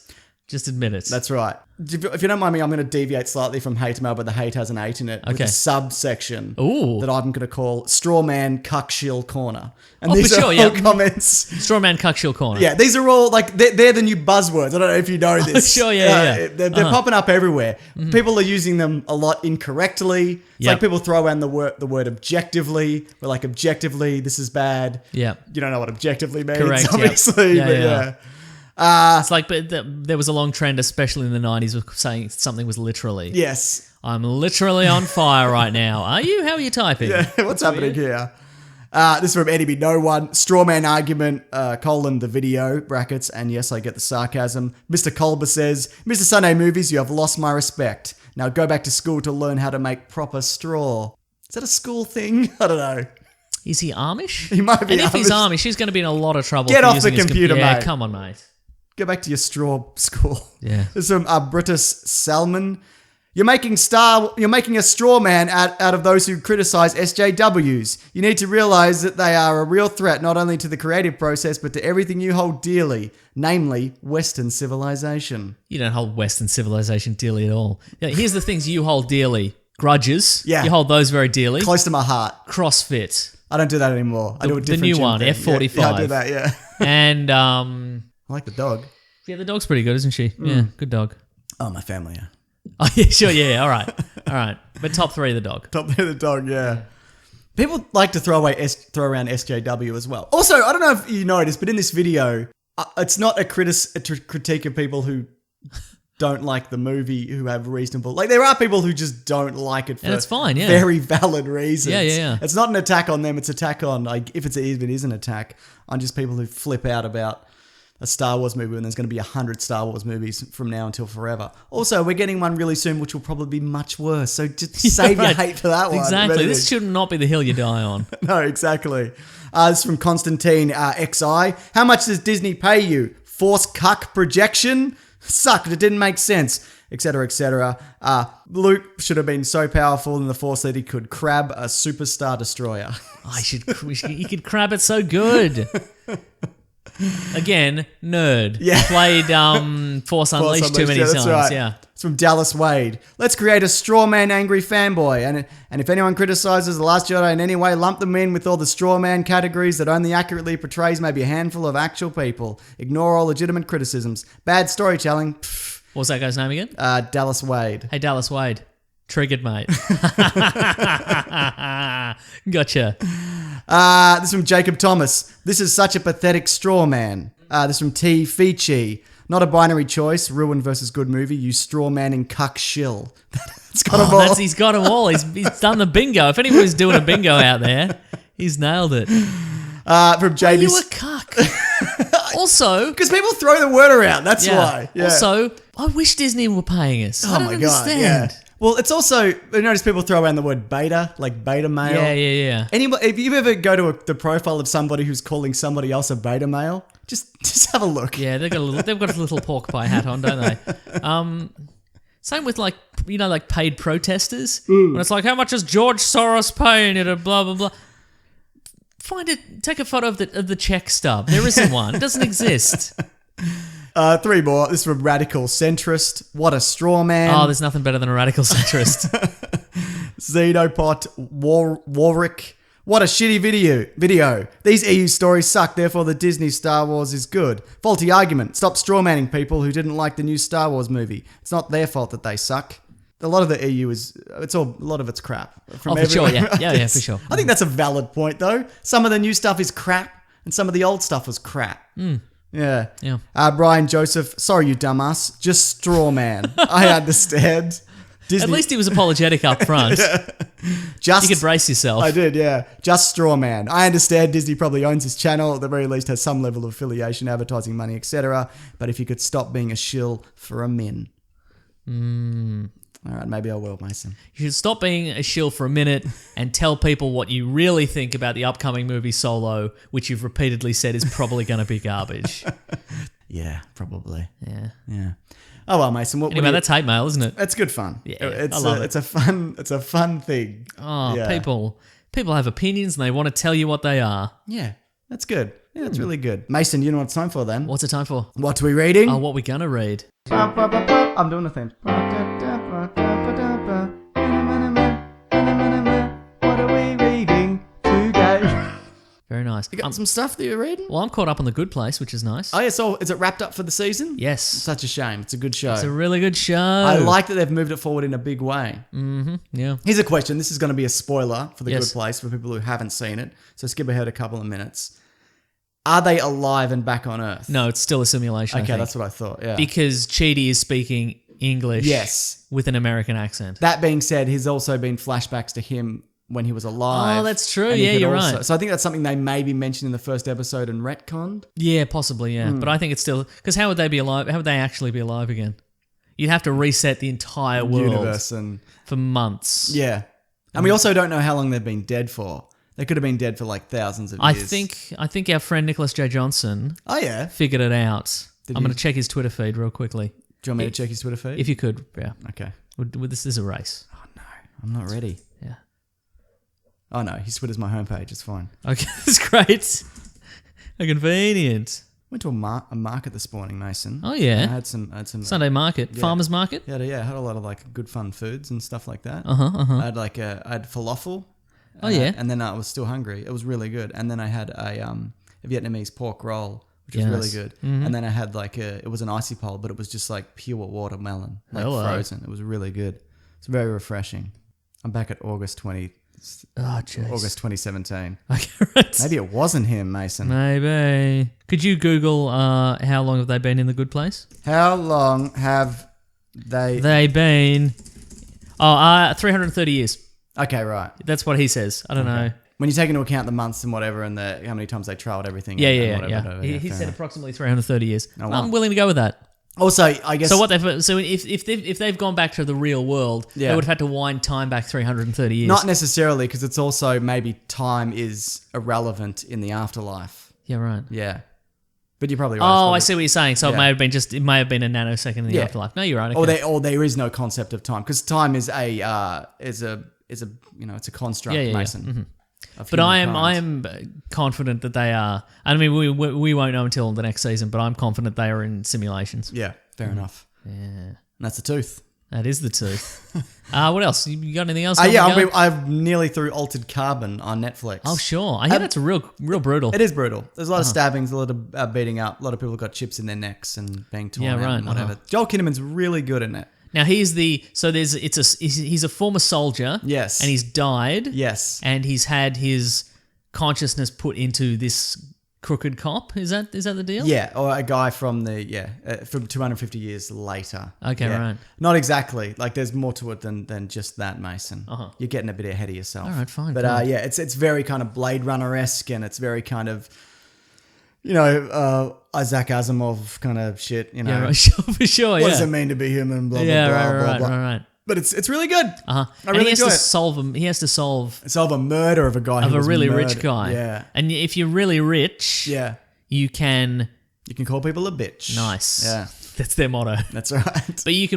Just admit it. That's right. If you don't mind me, I'm going to deviate slightly from hate mail, but the hate has an 8 in it. With Okay. a subsection Ooh. that I'm going to call Strawman Cuckshill Corner. And Oh, these for are sure, all yeah. comments. Strawman Cuckshill Corner. Yeah, these are all like they're the new buzzwords. I don't know if you know this. sure, yeah. They're popping up everywhere. People are using them a lot incorrectly. It's Yep. like people throw in the word objectively. We're like, objectively, this is bad. Yeah. You don't know what objectively means, Correct, yep. obviously. Yeah, but yeah. yeah. It's like, but there was a long trend, especially in the 90s, of saying something was literally. Yes. I'm literally on fire right now. Are you? How are you typing? Yeah, what's happening here? This is from Enemy No One. Strawman argument, the video, brackets, and yes, I get the sarcasm. Mr. Colber says, Mr. Sunday Movies, you have lost my respect. Now go back to school to learn how to make proper straw. Is that a school thing? I don't know. Is he Amish? He might be And if he's Amish. Amish, he's going to be in a lot of trouble. Get for off using the his computer, Yeah, mate. come on, mate. Go back to your straw school. Yeah. This is from Britus Salmon. You're making a straw man out of those who criticize SJWs. You need to realize that they are a real threat not only to the creative process but to everything you hold dearly, namely Western civilization. You don't hold Western civilization dearly at all. Yeah, here's the things you hold dearly. Grudges. Yeah. You hold those very dearly. Close to my heart. CrossFit. I don't do that anymore. I do a The different new gym one, thing. F45. Yeah, I do that, yeah. And, I like the dog. yeah, the dog's pretty good, isn't she? Yeah, good dog. Oh, my family, yeah. Oh, yeah, sure, yeah, all right. But top 3, the dog. Top there, the dog, yeah. People like to throw around SJW as well. Also, I don't know if you noticed, but in this video, it's not a critique of people who don't like the movie, who have reasonable... Like, there are people who just don't like it for And it's fine, yeah. very valid reasons. Yeah. It's not an attack on them, it's an attack on, like, if it even is an attack, on just people who flip out about a Star Wars movie when there's going to be 100 Star Wars movies from now until forever. Also, we're getting one really soon, which will probably be much worse. So just save your hate for that one. Exactly. This should not be the hill you die on. No, exactly. This is from Constantine XI. How much does Disney pay you? Force cuck projection? Sucked. It didn't make sense. Etc. etc. Luke should have been so powerful in the Force that he could crab a superstar destroyer. He could crab it so good. Again, nerd. Yeah. Played Force Unleashed too many times. Right. Yeah. It's from Dallas Wade. Let's create a straw man angry fanboy. And if anyone criticizes The Last Jedi in any way, lump them in with all the straw man categories that only accurately portrays maybe a handful of actual people. Ignore all legitimate criticisms. Bad storytelling. Pfft. What was that guy's name again? Dallas Wade. Hey, Dallas Wade. Triggered, mate. Gotcha. This is from Jacob Thomas. This is such a pathetic straw man. This is from T. Feechy. Not a binary choice. Ruin versus good movie. You straw manning cuck shill. It's got them all. He's got them all. He's done the bingo. If anybody's doing a bingo out there, he's nailed it. From JB. Are you a cuck? Also, because people throw the word around. That's why. Yeah. Also, I wish Disney were paying us. I don't understand. Yeah. Well, it's also, you notice people throw around the word beta, like beta male. Yeah. Anybody, if you ever go to the profile of somebody who's calling somebody else a beta male, just have a look. Yeah, they've got a little pork pie hat on, don't they? Same with like paid protesters. When it's like, how much is George Soros paying you to blah blah blah? Take a photo of the check stub. There isn't one. It doesn't exist. 3 more. This is from Radical Centrist. What a straw man. Oh, there's nothing better than a radical centrist. Xenopot Warwick. What a shitty video. These EU stories suck, therefore the Disney Star Wars is good. Faulty argument. Stop strawmanning people who didn't like the new Star Wars movie. It's not their fault that they suck. A lot of the EU a lot of it's crap. For sure, yeah, for sure. I think that's a valid point though. Some of the new stuff is crap and some of the old stuff was crap. Yeah. Brian Joseph, sorry you dumbass, just straw man. I understand. Disney. At least he was apologetic up front. Just, you could brace yourself. I did, yeah. Just straw man. I understand Disney probably owns his channel, at the very least has some level of affiliation, advertising money, etc. But if you could stop being a shill for a min. All right, maybe I will, Mason. You should stop being a shill for a minute and tell people what you really think about the upcoming movie Solo, which you've repeatedly said is probably going to be garbage. Yeah, probably. Yeah. Oh well, Mason. Anyway, that's hate mail, isn't it? It's good fun. Yeah, I love it. It's a fun thing. Oh, yeah. People have opinions and they want to tell you what they are. Yeah, that's good. Yeah, that's really good. Mason, you know what it's time for then? What's it time for? What are we reading? Oh, what we gonna read? I'm doing the thing. What are we reading today? Very nice. You got some stuff that you're reading? Well, I'm caught up on The Good Place, which is nice. Oh yeah, so is it wrapped up for the season? Yes. Such a shame. It's a good show. It's a really good show. I like that they've moved it forward in a big way. Yeah. Here's a question. This is going to be a spoiler for The Yes. Good Place for people who haven't seen it. So skip ahead a couple of minutes. Are they alive and back on Earth? No, it's still a simulation. I Okay, think. that's what I thought. Yeah. Because Chidi is speaking English. Yes. With an American accent. That being said, he's also been flashbacks to him when he was alive. Oh, that's true. And he Yeah, could you're also- right. So I think that's something they maybe mentioned in the first episode and retconned. Yeah, possibly, yeah. But I think it's still... Because how would they be alive? How would they actually be alive again? You'd have to reset the entire world Universe and... for months. Yeah. And we also don't know how long they've been dead for. They could have been dead for like thousands of years. I think our friend Nicholas J. Johnson Oh, yeah. figured it out. I'm he? going to check his Twitter feed real quickly. Do you want me to check his Twitter feed? If you could, yeah. Okay. This is a race. Oh, no. I'm not ready. Yeah. Oh, no. His Twitter's my homepage. It's fine. Okay, that's great. How convenient. Went to a market this morning, Mason. Oh, yeah. And I had some Sunday market. Farmer's market? Yeah, I had a lot of like good fun foods and stuff like that. I had I had falafel. Oh, yeah. And then I was still hungry. It was really good. And then I had a Vietnamese pork roll, which was really good. And then I had it was an icy pole, but it was just like pure watermelon, like frozen. It was really good. It's very refreshing. I'm back at August 2017. Okay, right. Maybe it wasn't him, Mason. Maybe. Could you Google how long have they been in the good place? How long have they... They've been 330 years. Okay, right. That's what he says. I don't know. When you take into account the months and whatever, and how many times they trialed everything. Yeah, and yeah, whatever, yeah. He fair said enough. approximately 330 years. Oh, wow. I'm willing to go with that. Also, I guess. So if they've gone back to the real world, Yeah. they would have had to wind time back 330 years. Not necessarily, because it's also maybe time is irrelevant in the afterlife. Yeah, right. Yeah. But you're probably right. Oh, I see what you're saying. So Yeah. it may have been a nanosecond in the Yeah. afterlife. No, you're right. Okay. Or there is no concept of time, because time is a it's a construct, Yeah, yeah, yeah. Mason. of But I humankind. am confident that they are. I mean, we won't know until the next season, but I'm confident they are in simulations. Yeah, fair enough. Yeah, And that's the tooth. that is the tooth. What else? You got anything else? I'm nearly through Altered Carbon on Netflix. Oh, sure. I hear that's real brutal. It is brutal. There's a lot of stabbings, a lot of beating up. A lot of people got chips in their necks and being torn Yeah, out right, and whatever. Joel Kinnaman's really good in it. Now he's a former soldier. Yes. and he's died. Yes. and he's had his consciousness put into this crooked cop. Is that the deal? Yeah, or a guy from from 250 years later. Okay, Yeah. right. Not exactly. Like, there's more to it than just that, Mason. Uh-huh. You're getting a bit ahead of yourself. All right, fine, But fine. yeah, it's very kind of Blade Runner-esque, and it's very kind of, Isaac Asimov kind of shit. Yeah, right. Sure, for sure. What Yeah. does it mean to be human? Blah Yeah, blah blah right, blah right, blah. right. But it's really good. Uh-huh. I And really he has enjoy to it. solve them. He has to solve Solve a murder of a guy of who a was really rich murdered. guy. Yeah, And if you're really rich, yeah. you can. You can call people a bitch. Nice. Yeah, That's their motto. that's right. But you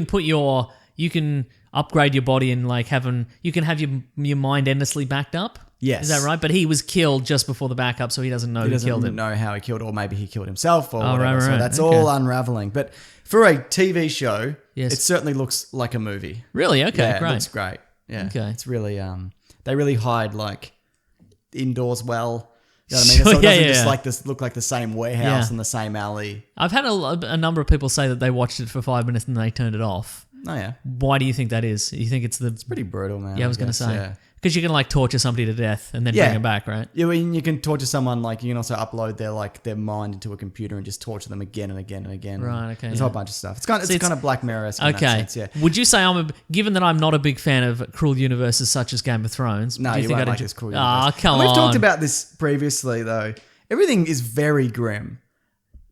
can upgrade your body and you can have your mind endlessly backed up. Yes. Is that right? But he was killed just before the backup, so he doesn't know He who killed doesn't him. know how he killed, or maybe he killed himself, or Oh, whatever. right, So right. that's Okay. all unraveling. But for a TV show, Yes. it certainly looks like a movie. Really? Okay, Yeah, great. it looks great. Yeah, Okay. it's really they really hide like indoors well. You know what I mean? Sure, So it doesn't yeah, just yeah. like this look like the same warehouse Yeah. and the same alley. I've had a number of people say that they watched it for 5 minutes and they turned it off. Oh yeah, Why do you think that is? You think it's pretty brutal, man. Yeah, I was going to guess, say. yeah. Because you can torture somebody to death and then Yeah. bring them back, right? Yeah, I mean, you can torture someone, like you can also upload their mind into a computer and just torture them again and again and again. Right, okay, There's a yeah. whole bunch of stuff. It's kind See, of Black Mirror-esque in that Okay. sense, yeah. Would you say given that I'm not a big fan of cruel universes such as Game of Thrones? No, do you think won't I'd like enjoy- this cruel Ah, universe. come We've on. talked about this previously, though. Everything is very grim.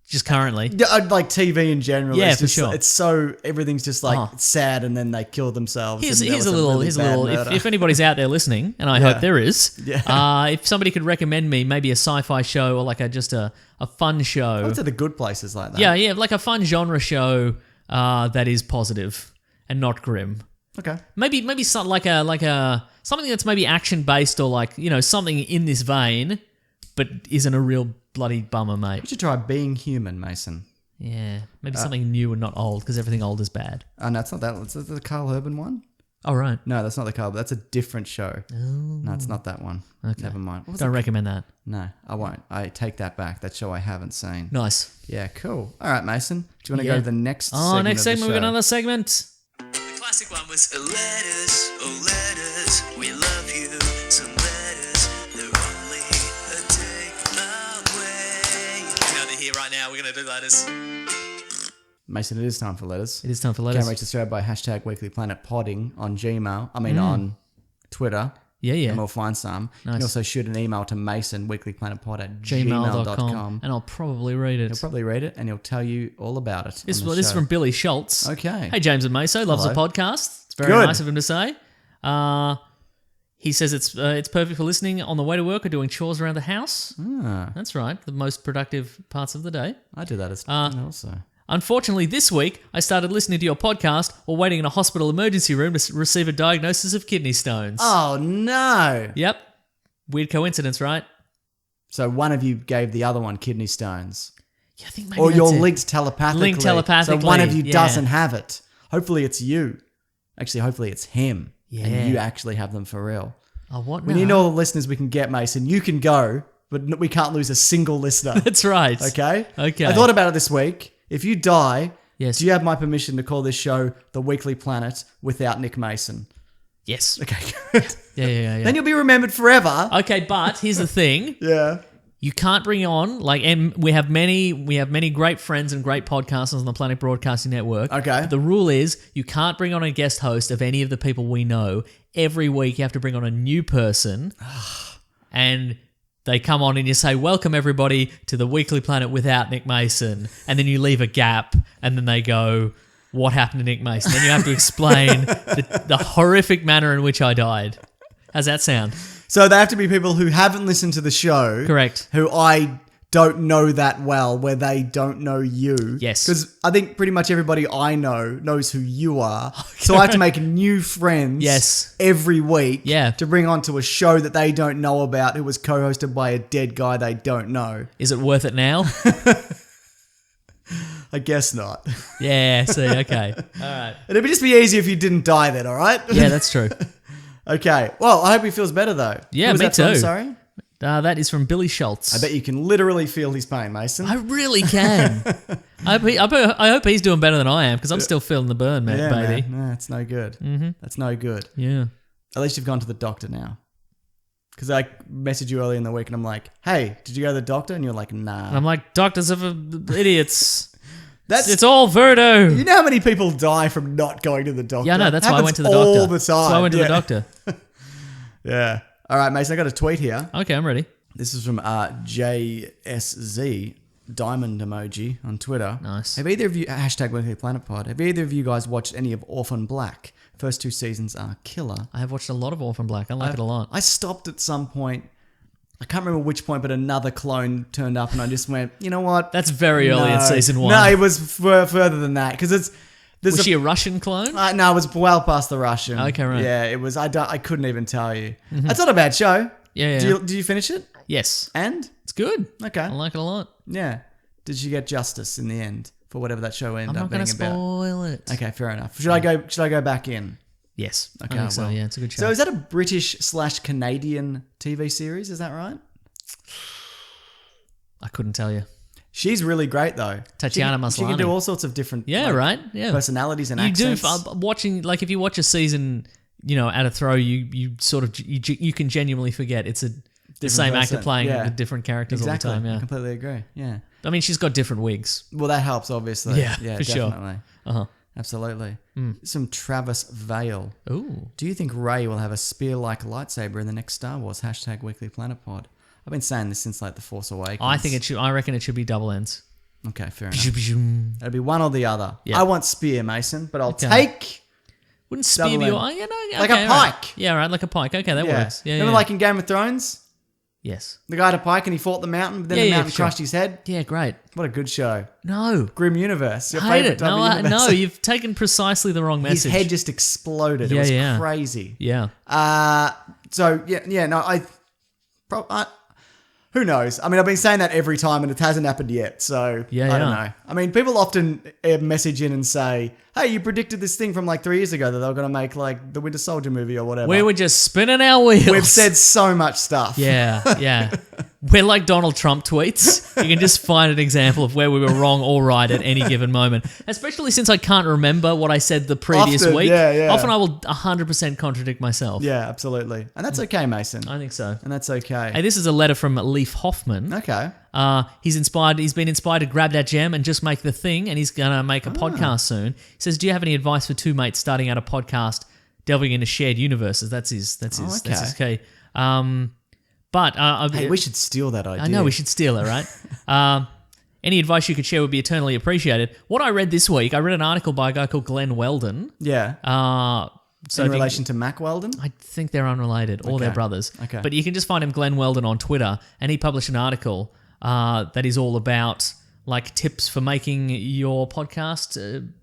Just currently. Yeah, like TV in general. Yeah, it's for just, sure. It's so everything's just like Uh-huh. sad, and then they kill themselves. Here's and that a was little. really Here's a bad little. murder. If anybody's out there listening, and I Yeah. hope there is, Yeah. if somebody could recommend me maybe a sci-fi show or just a fun show. I went to the good places like that. Yeah, like a fun genre show that is positive and not grim. Okay. Maybe something like a something that's maybe action based or something in this vein, but isn't a real bloody bummer, mate. You should try Being Human, Mason. Yeah, maybe something new and not old because everything old is bad. Oh, no, it's not that. It's the Carl Urban one. Oh right, No, that's not the Carl. That's a different show. No, it's not that one. Okay. Never mind. What was don't it? recommend that. No, I won't. I take that back. That show I haven't seen. Nice. Yeah, cool. All right, Mason. Do you want to Yeah. go to the next segment? Oh, next of the segment we got show? another segment. The classic one was letters, oh letters, we love you. Some letters, they're only a take away. Now they're here right now, we're gonna do letters. Mason, it is time for letters. It is time for You letters. can reach the show by #weeklyplanetpodding on Gmail. On Twitter. Yeah, yeah. And we'll find some. You Nice. can also shoot an email to Mason, weeklyplanetpod Gmail.com, and I'll probably read it. He'll probably read it and he'll tell you all about it. This on the is show. from Billy Schultz. Okay. Hey, James and Meso, loves the Hello. podcast. It's very Good. nice of him to say. He says it's perfect for listening on the way to work or doing chores around the house. Ah, That's right, the most productive parts of the day. I do that as also. Unfortunately, this week I started listening to your podcast while waiting in a hospital emergency room to receive a diagnosis of kidney stones. Oh, no. Yep. Weird coincidence, right? So one of you gave the other one kidney stones. Yeah, I think maybe Or that's you're it. linked telepathically. Linked telepathically, So one of you yeah. doesn't have it. Hopefully it's you. Actually, hopefully it's him. Yeah. And you actually have them for real. Oh, what? We now? need all the listeners we can get, Mason. You can go, but we can't lose a single listener. That's right. Okay? Okay. I thought about it this week. If you die, Yes. do you have my permission to call this show The Weekly Planet without Nick Mason? Yes. Okay, good. Yeah. Then you'll be remembered forever. Okay, but here's the thing. Yeah. You can't bring on and we have many great friends and great podcasters on the Planet Broadcasting Network. Okay. The rule is you can't bring on a guest host of any of the people we know. Every week you have to bring on a new person. and they come on and you say, welcome everybody to the Weekly Planet without Nick Mason. And then you leave a gap and then they go, what happened to Nick Mason? Then you have to explain the horrific manner in which I died. How's that sound? So they have to be people who haven't listened to the show. Correct. Who I don't know that well, where they don't know you. Yes. Because I think pretty much everybody I know knows who you are. So I have to make new friends Yes. every week Yeah. to bring onto a show that they don't know about, who was co-hosted by a dead guy they don't know. Is it worth it now? I guess not. Yeah, see, okay. All right. It'd just be easier if you didn't die then, all right? Yeah, that's true. Okay. Well, I hope he feels better though. Yeah, Who was me that from, too. sorry? That is from Billy Schultz. I bet you can literally feel his pain, Mason. I really can. I hope he's doing better than I am because I'm still feeling the burn, man, baby. Man. No, it's no good. Mm-hmm. That's no good. Yeah. At least you've gone to the doctor now. Because I messaged you early in the week and I'm like, hey, did you go to the doctor? And you're like, nah. And I'm like, doctors are idiots. That's It's all voodoo. You know how many people die from not going to the doctor? Yeah, I know. That's why I went to the Happens doctor. all the time. That's why I went to the doctor. Yeah. All right, Mason, I got a tweet here. Okay, I'm ready. This is from JSZ, diamond emoji on Twitter. Nice. Have either of you, #WeeklyPlanetPod, have either of you guys watched any of Orphan Black? First 2 seasons are killer. I have watched a lot of Orphan Black. I like it a lot. I stopped at some point. I can't remember which point, but another clone turned up and I just went, you know what? That's very early in season 1. No, it was further than that because it's... Was she a Russian clone? No, it was well past the Russian. Okay, right. Yeah, it was. I couldn't even tell you. That's not a bad show. Yeah, yeah. Did you finish it? Yes. And? It's good. Okay. I like it a lot. Yeah. Did she get justice in the end for whatever that show ended I'm up not being going to about? spoil it. Okay, fair enough. Should I go back in? Yes. Okay, I think so. well. Yeah, it's a good show. So is that a British/Canadian TV series? Is that right? I couldn't tell you. She's really great though. Tatiana She can Maslany. do all sorts of different Right. Yeah. personalities and You accents. do watching, like, if you watch a season, at a throw, you sort of you can genuinely forget it's the same actor person. playing Yeah. the different characters Exactly. all the time. I Yeah. completely agree. Yeah. I mean, she's got different wigs. Well, that helps obviously. Yeah, for sure. definitely. Uh-huh. Absolutely. Some Travis Vale. Ooh. Do you think Rey will have a spear-like lightsaber in the next Star Wars? #WeeklyPlanetPod. I've been saying this since like The Force Awakens. I reckon it should be double ends. Okay, fair enough. It'll be one or the other. Yeah. I want spear, Mason, but I'll Okay. take Wouldn't spear Double be end. Like a okay, pike. Right. Yeah, right, like a pike. Okay, that works. Yeah, Remember yeah. like in Game of Thrones? Yes. The guy had a pike and he fought the mountain, but then Yeah, the yeah, mountain for sure. crushed his head. Yeah, great. What a good show. No. Grim Universe. Your Hate favorite it. type No, of universe. no, you've taken precisely the wrong His message. head just exploded. Yeah, it was yeah. crazy. Yeah. Who knows? I mean, I've been saying that every time and it hasn't happened yet. So, Yeah, I don't yeah. know. I mean, people often message in and say, hey, you predicted this thing from like 3 years ago that they were going to make like the Winter Soldier movie or whatever. We were just spinning our wheels. We've said so much stuff. Yeah, yeah. We're like Donald Trump tweets. You can just find an example of where we were wrong or right at any given moment. Especially since I can't remember what I said the previous Often, week. yeah. Often I will 100% contradict myself. Yeah, absolutely. And that's okay, Mason. I think so. And that's okay. Hey, this is a letter from Leif Hoffman. Okay. He's been inspired to grab that gem and just make the thing, and he's gonna make a podcast soon. He says, "Do you have any advice for two mates starting out a podcast, delving into shared universes?" That's his key. Hey, we should steal that idea. I know we should steal it, right? Any advice you could share would be eternally appreciated. What I read this week, I read an article by a guy called Glenn Weldon. Yeah. So in if you- relation to Mac Weldon? I think they're unrelated, or they're brothers. Okay. But you can just find him, Glenn Weldon, on Twitter, and he published an article that is all about like tips for making your podcast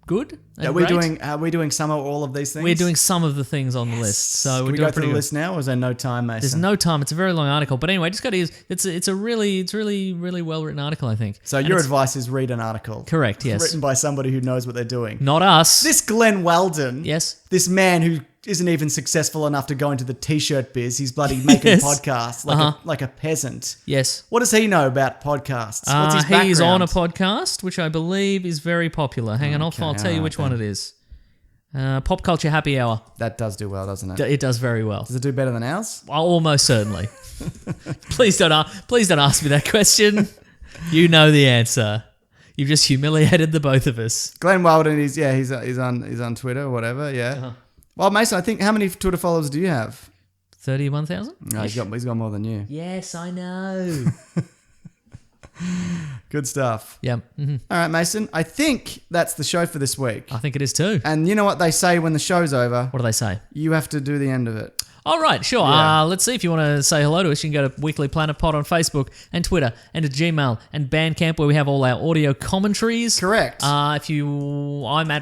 good. And Are we great. doing some or all of these things? We're doing some of the things on the list. So Can we're we doing go through pretty the good. list now, or is there no time, Mason? There's no time. It's a very long article, but anyway, just go to his. It's a really well written article, I think. So And your it's- advice is read an article. Correct, yes. Written by somebody who knows what they're doing. Not us. This Glenn Weldon, Yes. this man who isn't even successful enough to go into the t-shirt biz, he's bloody making Yes. podcasts like a peasant. Yes. What does he know about podcasts? What's his background? He's on a podcast, which I believe is very popular. Hang on, I'll tell you alright which one it is. Pop Culture Happy Hour. That does do well, doesn't it? It does very well. Does it do better than ours? Almost certainly. Please don't ask me that question. You know the answer. You've just humiliated the both of us. Glenn Weldon he's on Twitter or whatever, yeah. Uh-huh. Well, Mason, I think how many Twitter followers do you have? 31,000? No, he's got more than you. Yes, I know. Good stuff. Yeah. Mm-hmm. All right, Mason. I think that's the show for this week. I think it is too. And you know what they say when the show's over? What do they say? You have to do the end of it. All right, sure. Yeah. Let's see if you want to say hello to us. You can go to Weekly Planet Pod on Facebook and Twitter and to Gmail and Bandcamp where we have all our audio commentaries. Correct. I'm at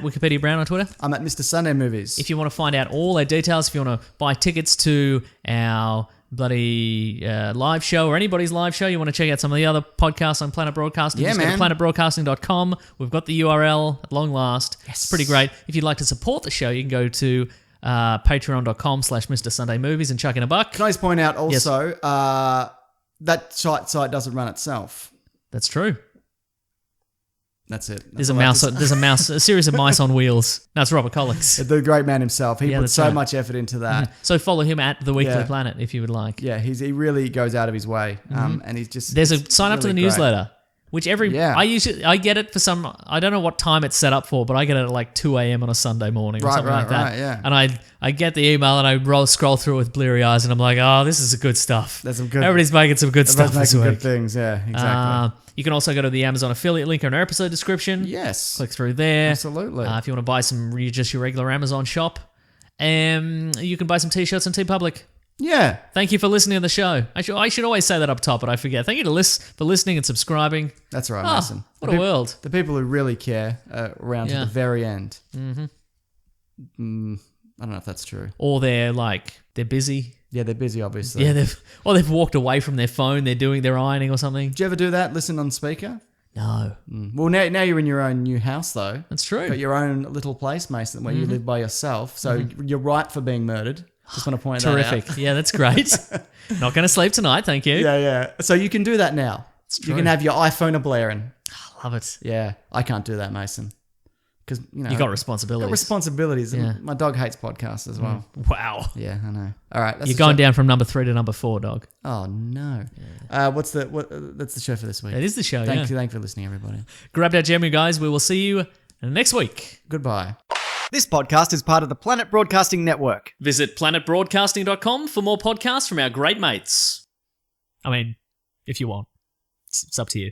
Wikipedia Brown on Twitter. I'm at Mr. Sunday Movies. If you want to find out all our details, if you want to buy tickets to our bloody live show or anybody's live show, you want to check out some of the other podcasts on Planet Broadcasting, Yeah, just go to man. planetbroadcasting.com. We've got the URL at long last. Yes. It's pretty great. If you'd like to support the show, you can go to patreon.com/Mr. Sunday Movies and chuck in a buck. Can I just point out also, that site doesn't run itself. That's true. That's it. There's a series of mice on wheels. That's Robert Collins. The great man himself. He Yeah, put that's so right. much effort into that. So follow him at The Weekly Yeah. Planet if you would like. Yeah, he really goes out of his way. And he's just... There's a it's sign up to the really great. newsletter, which I get it for some, I don't know what time it's set up for, but I get it at like 2 a.m. on a Sunday morning or something like that. Right, yeah. And I get the email and I scroll through it with bleary eyes and I'm like, oh, this is good stuff. There's some good... Everybody's making some good stuff Everybody's this making week. good things, yeah, exactly. You can also go to the Amazon affiliate link in our episode description. Yes. Click through there. Absolutely. If you want to buy just your regular Amazon shop. You can buy some t-shirts on TeePublic. Yeah. Thank you for listening to the show. I should always say that up top, but I forget. Thank you for listening and subscribing. That's right, Oh, Mason. what a world. The people who really care around to Yeah. the very end. Mm-hmm. I don't know if that's true. Or they're busy. Yeah, they're busy, obviously. Yeah, they've walked away from their phone. They're ironing or something. Do you ever do that? Listen on speaker? No, Well, now you're in your own new house, though. that's true. Got your own little place, Mason, where you live by yourself. So you're right for being murdered. Just want to point that out. Terrific. Yeah, that's great. Not going to sleep tonight, thank you. Yeah. So you can do that now. true. You can have your iPhone a-blaring. Love it. Yeah, I can't do that, Mason. Because, You got got responsibilities. responsibilities. Yeah. And my dog hates podcasts as well. Wow. Yeah, I know. All right. That's You're the going show. down from number 3 to number 4, dog. Oh, no. That's the show for this week. That is the show, Thank you for listening, everybody. Grab that gem, you guys. We will see you next week. Goodbye. This podcast is part of the Planet Broadcasting Network. Visit planetbroadcasting.com for more podcasts from our great mates. I mean, if you want. It's up to you.